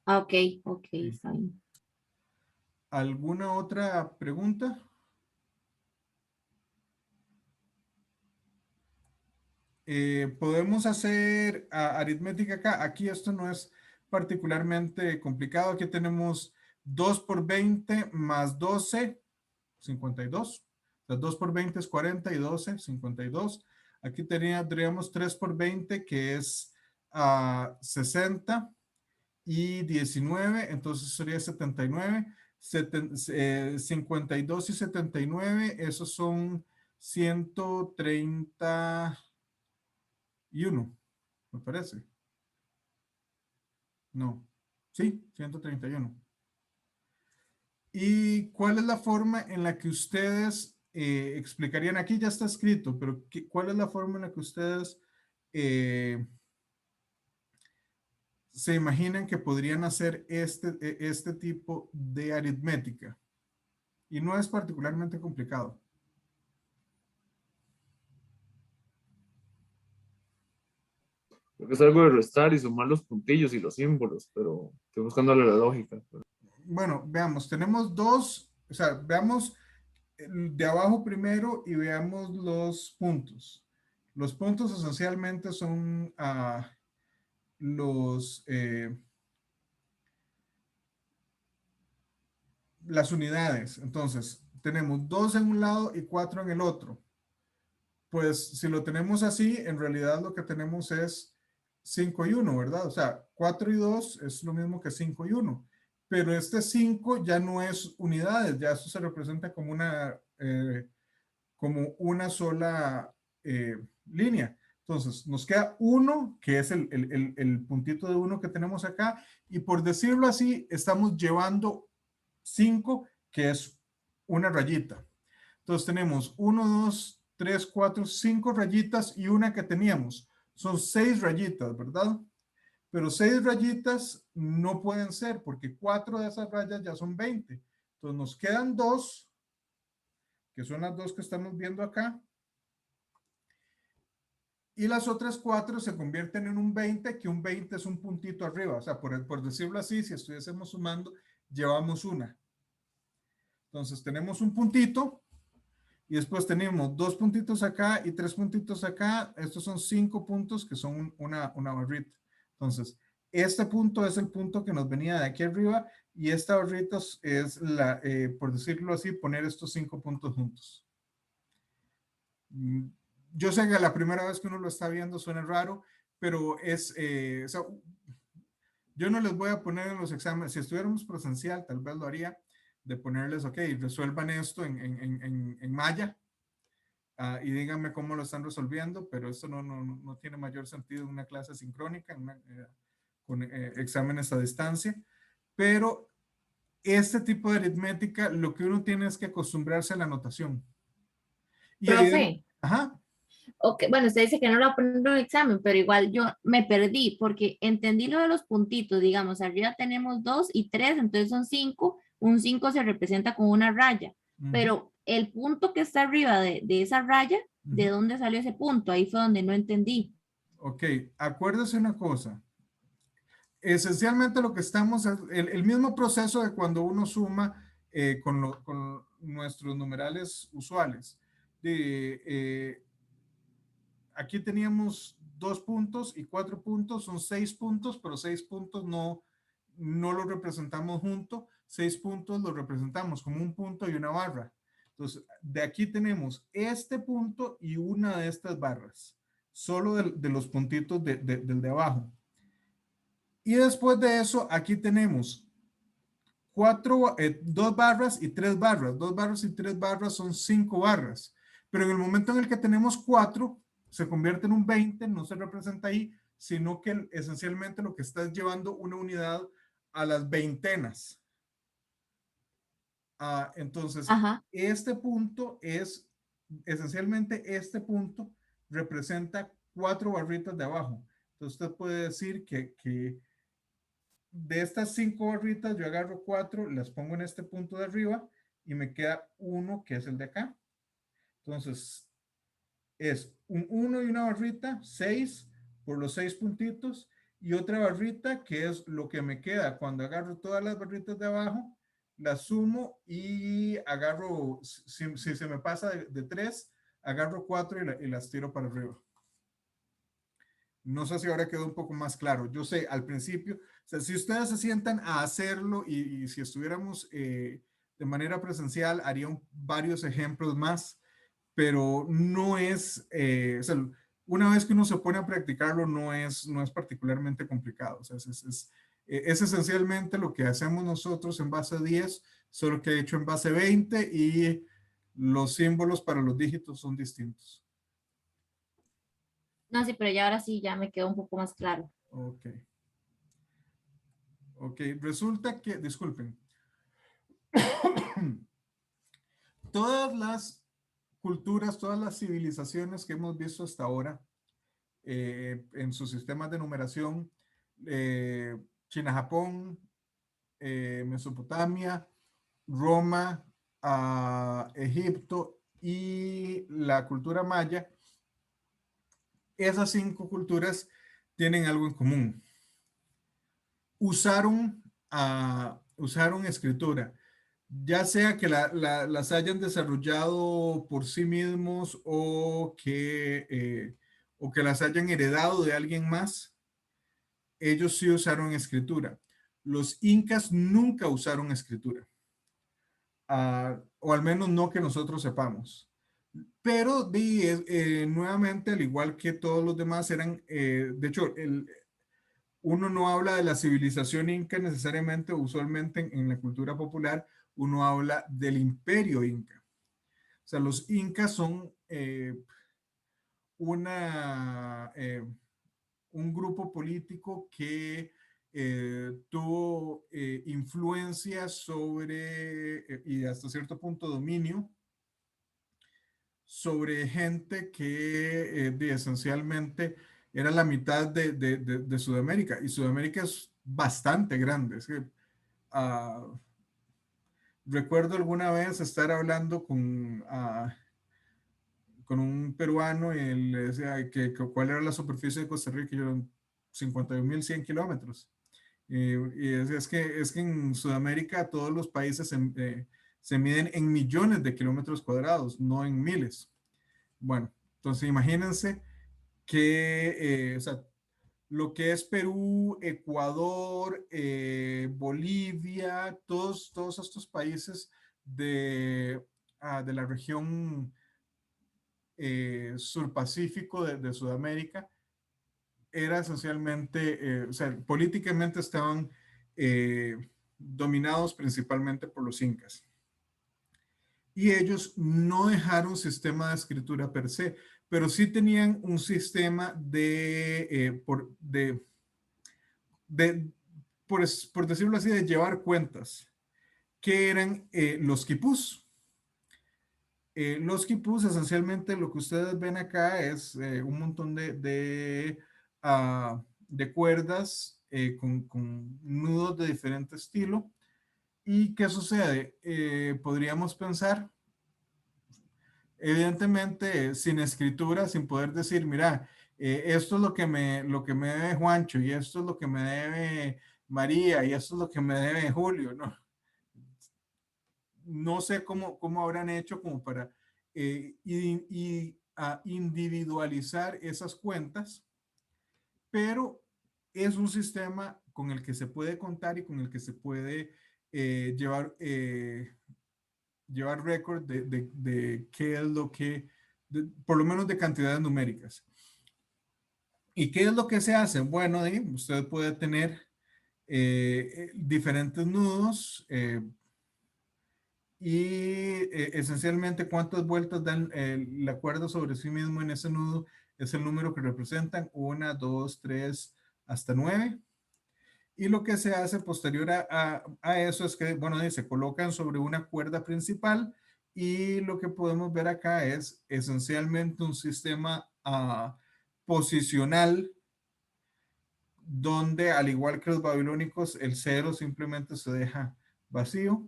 ok, ok, Sí. está bien. ¿Alguna otra pregunta? Podemos hacer aritmética acá. Aquí esto no es particularmente complicado. Aquí tenemos 2 por 20 más 12, 52. O sea, 2 por 20 es 40 y 12, 52. Aquí tendríamos 3 por 20 que es 60 y 19. Entonces sería 79. 52 y 79, esos son 131, me parece. No. Sí, 131. ¿Y cuál es la forma en la que ustedes explicarían? Aquí ya está escrito, pero ¿cuál es la forma en la que ustedes se imaginan que podrían hacer este tipo de aritmética? Y no es particularmente complicado. Creo que es algo de restar y sumar los puntillos y los símbolos, pero estoy buscándole la lógica. Bueno, veamos, tenemos dos, o sea, veamos de abajo primero y veamos los puntos. Los puntos esencialmente son los, las unidades. Entonces, tenemos 2 en un lado y 4 en el otro. Pues si lo tenemos así, en realidad lo que tenemos es 5 y 1, ¿verdad? O sea, 4 y 2 es lo mismo que 5 y 1. Pero este 5 ya no es unidades, ya eso se representa como una sola línea. Entonces, nos queda 1, que es el puntito de 1 que tenemos acá, y por decirlo así, estamos llevando 5, que es una rayita. Entonces tenemos 1, 2, 3, 4, 5 rayitas y una que teníamos. Son 6 rayitas, ¿verdad? Pero 6 rayitas no pueden ser porque 4 de esas rayas ya son 20. Entonces nos quedan 2, que son las 2 que estamos viendo acá. Y las otras 4 se convierten en un 20, que un 20 es un puntito arriba. O sea, por decirlo así, si estuviésemos sumando, llevamos una. Entonces tenemos un puntito y después tenemos 2 puntitos acá y 3 puntitos acá. Estos son 5 puntos que son una barrita. Entonces, este punto es el punto que nos venía de aquí arriba y esta barrita es por decirlo así, poner estos 5 puntos juntos. Yo sé que la primera vez que uno lo está viendo suena raro, pero o sea, yo no les voy a poner en los exámenes, si estuviéramos presencial, tal vez lo haría, de ponerles, ok, resuelvan esto en Maya y díganme cómo lo están resolviendo, pero esto no tiene mayor sentido en una clase sincrónica, con exámenes a distancia, pero este tipo de aritmética, lo que uno tiene es que acostumbrarse a la notación. Y Profe, ajá. okay, bueno, usted dice que no lo va a poner en un examen, pero igual yo me perdí porque entendí lo de los puntitos, digamos, arriba tenemos 2 y 3, entonces son 5, un 5 se representa con una raya, pero el punto que está arriba de esa raya, ¿de dónde salió ese punto? Ahí fue donde no entendí. Ok, acuérdese una cosa. Esencialmente lo que estamos, el mismo proceso de cuando uno suma con nuestros numerales usuales. Aquí teníamos 2 puntos y 4 puntos, son 6 puntos, pero 6 puntos no lo representamos junto, 6 puntos lo representamos como un punto y una barra. Entonces, de aquí tenemos este punto y una de estas barras, solo de los puntitos del de abajo. Y después de eso, aquí tenemos 2 barras y 3 barras. 2 barras y 3 barras son 5 barras. Pero en el momento en el que tenemos 4, se convierte en un 20, no se representa ahí, sino que esencialmente lo que está es llevando una unidad a las veintenas. Entonces, Ajá. este punto esencialmente este punto representa 4 barritas de abajo. Entonces, usted puede decir que de estas 5 barritas, yo agarro 4, las pongo en este punto de arriba y me queda 1, que es el de acá. Entonces, es un 1 y una barrita, 6 por los 6 puntitos, y otra barrita que es lo que me queda cuando agarro todas las barritas de abajo, las sumo y agarro, si se me pasa de 3, agarro 4 y las tiro para arriba. No sé si ahora quedó un poco más claro. Yo sé, al principio, o sea, si ustedes se sientan a hacerlo y si estuviéramos de manera presencial, harían varios ejemplos más, pero no es, o sea, una vez que uno se pone a practicarlo, no es particularmente complicado. O sea, es esencialmente lo que hacemos nosotros en base 10, solo que he hecho en base 20 y los símbolos para los dígitos son distintos. No, sí, pero ya ahora sí, ya me quedó un poco más claro. Ok. Ok, resulta que, disculpen, todas las culturas, todas las civilizaciones que hemos visto hasta ahora en sus sistemas de numeración, China, Japón, Mesopotamia, Roma, Egipto y la cultura maya, esas 5 culturas tienen algo en común. Usaron escritura, ya sea que las hayan desarrollado por sí mismos o que las hayan heredado de alguien más. Ellos sí usaron escritura. Los incas nunca usaron escritura, o al menos no que nosotros sepamos. Pero nuevamente, al igual que todos los demás, de hecho, uno no habla de la civilización inca necesariamente, usualmente en la cultura popular, uno habla del imperio inca. O sea, los incas son un grupo político que tuvo influencia sobre y hasta cierto punto dominio sobre gente que esencialmente era la mitad de Sudamérica. Y Sudamérica es bastante grande. Es que, recuerdo alguna vez estar hablando con un peruano y él le decía cuál era la superficie de Costa Rica, y yo eran 51.100 kilómetros. Y es que en Sudamérica todos los países se miden en millones de kilómetros cuadrados, no en miles. Bueno, entonces imagínense que, o sea, lo que es Perú, Ecuador, Bolivia, todos estos países de la región surpacífico de Sudamérica, era esencialmente, o sea, políticamente estaban dominados principalmente por los incas. Y ellos no dejaron sistema de escritura per se, pero sí tenían un sistema de por decirlo así, de llevar cuentas, que eran los quipús. Los quipús, esencialmente, lo que ustedes ven acá es un montón de cuerdas con nudos de diferente estilo. ¿Y qué sucede? Podríamos pensar, evidentemente, sin escritura, sin poder decir, mira, esto es lo que me debe Juancho, y esto es lo que me debe María, y esto es lo que me debe Julio, ¿no? No sé cómo habrán hecho como para individualizar esas cuentas, pero es un sistema con el que se puede contar y con el que se puede llevar récord de qué es lo que, por lo menos de cantidades numéricas. ¿Y qué es lo que se hace? Bueno, usted puede tener diferentes nudos, y esencialmente cuántas vueltas dan la cuerda sobre sí mismo en ese nudo es el número que representan, 1, 2, 3, hasta 9. Y lo que se hace posterior a eso es que, bueno, se colocan sobre una cuerda principal, y lo que podemos ver acá es esencialmente un sistema posicional, donde al igual que los babilónicos, el 0 simplemente se deja vacío.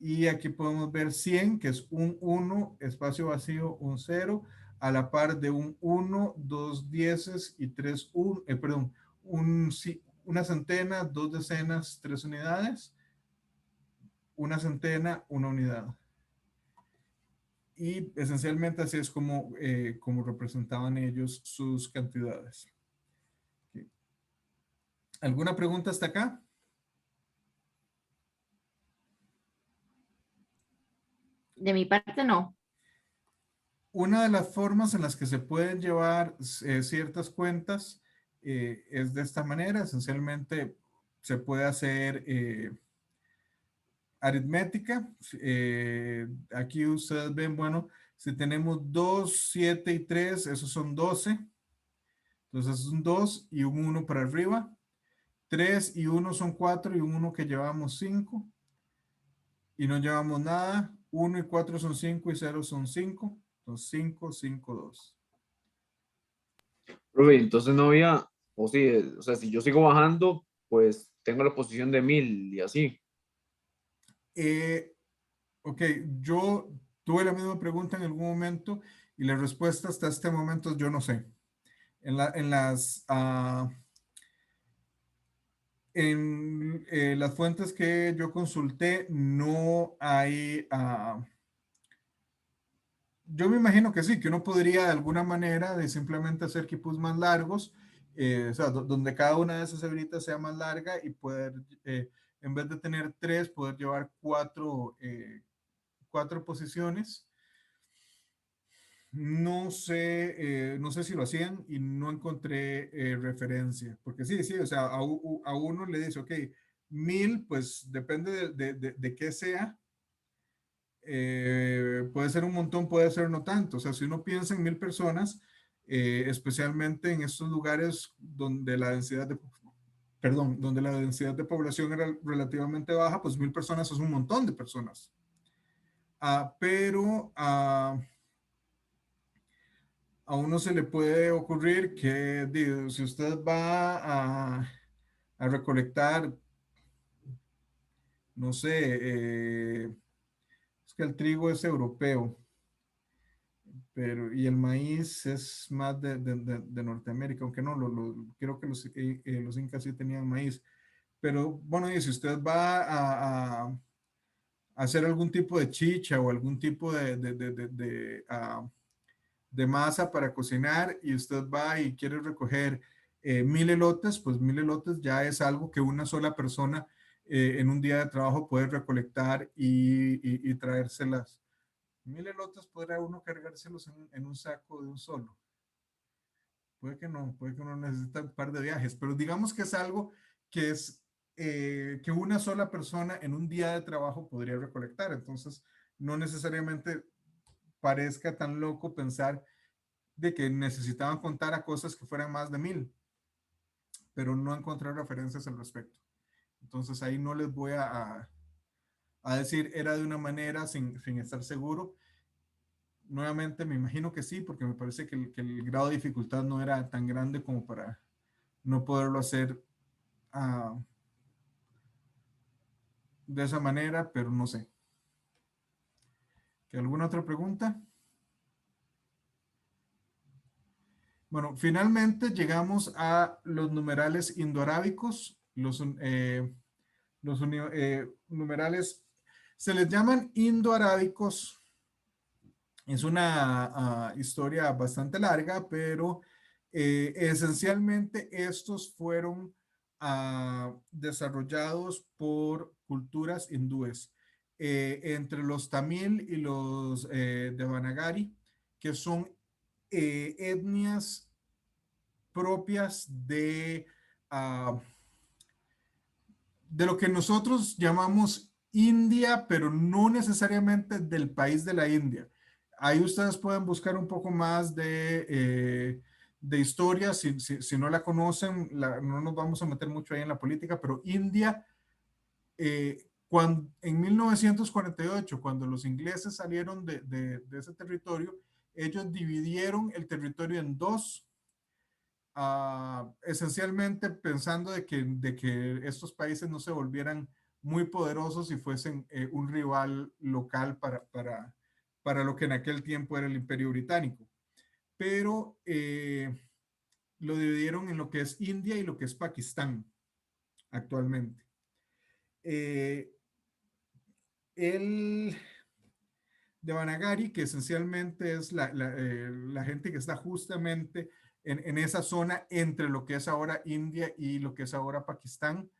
Y aquí podemos ver 100, que es un 1, espacio vacío, un 0, a la par de un 1, 2 dieces y 3, perdón, una centena, 2 decenas, 3 unidades, una centena, una unidad. Y esencialmente así es como representaban ellos sus cantidades. ¿Alguna pregunta hasta acá? De mi parte, no. Una de las formas en las que se pueden llevar ciertas cuentas es de esta manera. Esencialmente se puede hacer aritmética. Aquí ustedes ven, bueno, si tenemos 2, 7 y 3, esos son 12. Entonces es un 2 y un 1 para arriba. 3 y 1 son 4 y un 1 que llevamos 5. Y no llevamos nada. 1 y 4 son 5 y 0 son 5. Entonces 5, 5, 2. Profe, entonces no había, o sí, o sea, si yo sigo bajando, pues tengo la posición de 1000 y así. Ok, yo tuve la misma pregunta en algún momento, y la respuesta hasta este momento yo no sé. En las fuentes que yo consulté no hay, yo me imagino que sí, que uno podría de alguna manera de simplemente hacer quipus más largos, o sea, donde cada una de esas hebritas sea más larga, y poder, en vez de tener 3, poder llevar 4 posiciones. No sé si lo hacían, y no encontré referencia, porque sí, o sea, a uno le dice, ok, 1000, pues depende de qué sea, puede ser un montón, puede ser no tanto. O sea, si uno piensa en 1000 personas, especialmente en estos lugares donde la densidad de, perdón, donde la densidad de población era relativamente baja, pues 1000 personas es un montón de personas. Pero a uno se le puede ocurrir que digo, si usted va a recolectar, no sé, es que el trigo es europeo, pero y el maíz es más de Norteamérica, aunque no, creo que los incas sí tenían maíz. Pero bueno, y si usted va a hacer algún tipo de chicha o algún tipo de masa para cocinar y usted va y quiere recoger 1000 elotes, pues 1000 elotes ya es algo que una sola persona en un día de trabajo puede recolectar y traérselas. 1000 elotes podrá uno cargárselos en un saco de un solo. Puede que uno necesite un par de viajes, pero digamos que es algo que es que una sola persona en un día de trabajo podría recolectar. Entonces, no necesariamente parezca tan loco pensar de que necesitaban contar a cosas que fueran más de 1000, pero no encontré referencias al respecto. Entonces ahí no les voy a decir era de una manera sin estar seguro. Nuevamente me imagino que sí, porque me parece que el grado de dificultad no era tan grande como para no poderlo hacer de esa manera, pero no sé. ¿Que alguna otra pregunta? Bueno, finalmente llegamos a los numerales indoarábicos, numerales se les llaman indoarábicos. Es una historia bastante larga, pero esencialmente estos fueron desarrollados por culturas hindúes, entre los tamil y los devanagari, que son etnias propias uh, de lo que nosotros llamamos India, pero no necesariamente del país de la India. Ahí ustedes pueden buscar un poco más de historia, si no la conocen, no nos vamos a meter mucho ahí en la política, pero India, en 1948, cuando los ingleses salieron de ese territorio, ellos dividieron el territorio en dos, esencialmente pensando de que estos países no se volvieran muy poderosos y fuesen un rival local para lo que en aquel tiempo era el Imperio Británico. Pero lo dividieron en lo que es India y lo que es Pakistán actualmente. El Devanagari, que esencialmente es la gente que está justamente en esa zona entre lo que es ahora India y lo que es ahora Pakistán.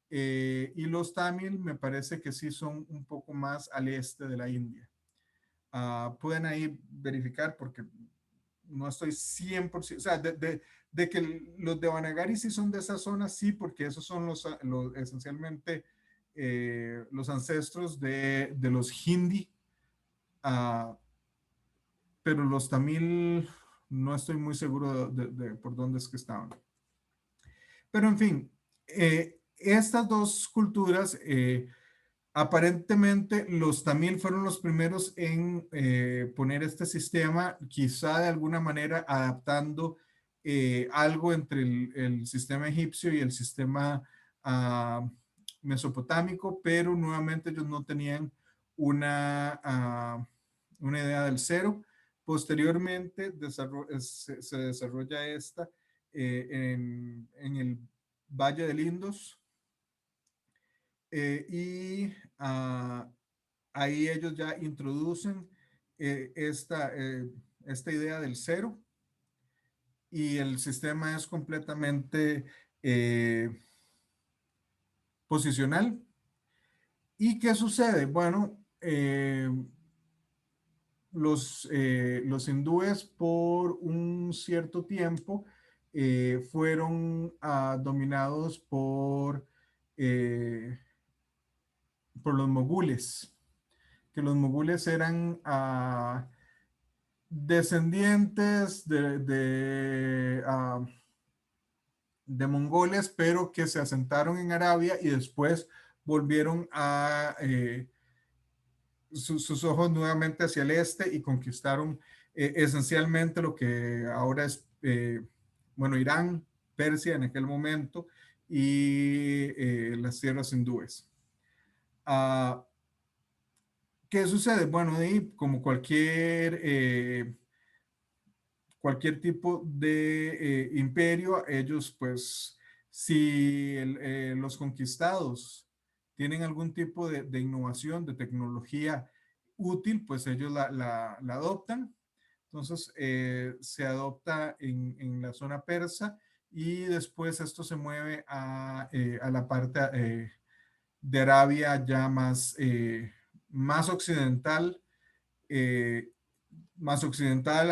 Y los tamil me parece que sí son un poco más al este de la India. Pueden ahí verificar porque no estoy 100%, o sea, de que los Devanagari sí son de esa zona, sí, porque esos son esencialmente los ancestros de los hindi. Pero los tamil no estoy muy seguro de por dónde es que estaban. Pero en fin, estas dos culturas, aparentemente los tamil fueron los primeros en poner este sistema, quizá de alguna manera adaptando algo entre el sistema egipcio y el sistema mesopotámico, pero nuevamente ellos no tenían una idea del cero. Posteriormente se desarrolla esta en el Valle del Indus, y ahí ellos ya introducen esta idea del cero y el sistema es completamente posicional. ¿Y qué sucede? Bueno, los hindúes por un cierto tiempo fueron dominados por los mogules, que los mogules eran descendientes de mongoles, pero que se asentaron en Arabia y después volvieron a sus ojos nuevamente hacia el este y conquistaron esencialmente lo que ahora es, bueno, Irán, Persia en aquel momento y las tierras hindúes. ¿Qué sucede? Bueno, y como cualquier tipo de imperio, ellos pues, si los conquistados tienen algún tipo de innovación, de tecnología útil, pues ellos la adoptan. Entonces, se adopta en la zona persa y después esto se mueve a la parte de Arabia ya más occidental, eh,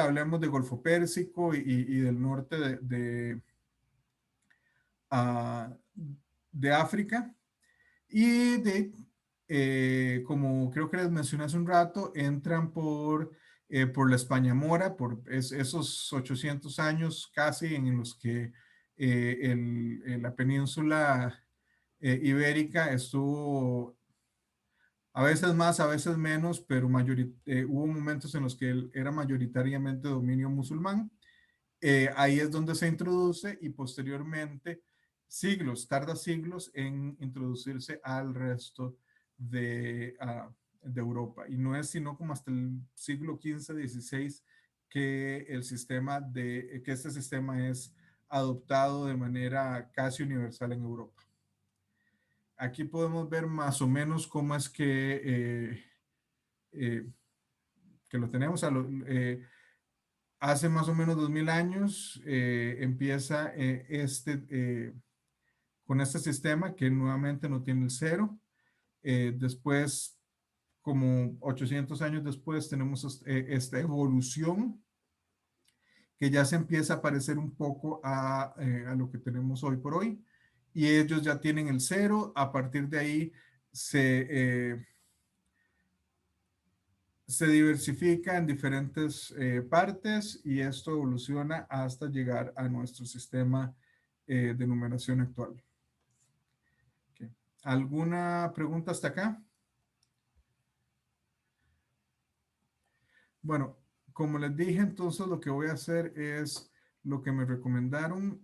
hablemos de Golfo Pérsico y del norte ah, de África. Y como creo que les mencioné hace un rato, entran por la España Mora, por esos 800 años casi en los que la península ibérica estuvo a veces más, a veces menos, pero hubo momentos en los que él era mayoritariamente dominio musulmán. Ahí es donde se introduce y posteriormente tarda siglos en introducirse al resto de Europa. Y no es sino como hasta el siglo XV-XVI que que este sistema es adoptado de manera casi universal en Europa. Aquí podemos ver más o menos cómo es eh, que lo tenemos. Hace más o menos 2000 años empieza con este sistema que nuevamente no tiene el cero. Después, como 800 años después, tenemos esta evolución que ya se empieza a parecer un poco a lo que tenemos hoy por hoy. Y ellos ya tienen el cero. A partir de ahí se diversifica en diferentes partes y esto evoluciona hasta llegar a nuestro sistema de numeración actual. Okay. ¿Alguna pregunta hasta acá? Bueno, como les dije, entonces lo que voy a hacer es lo que me recomendaron.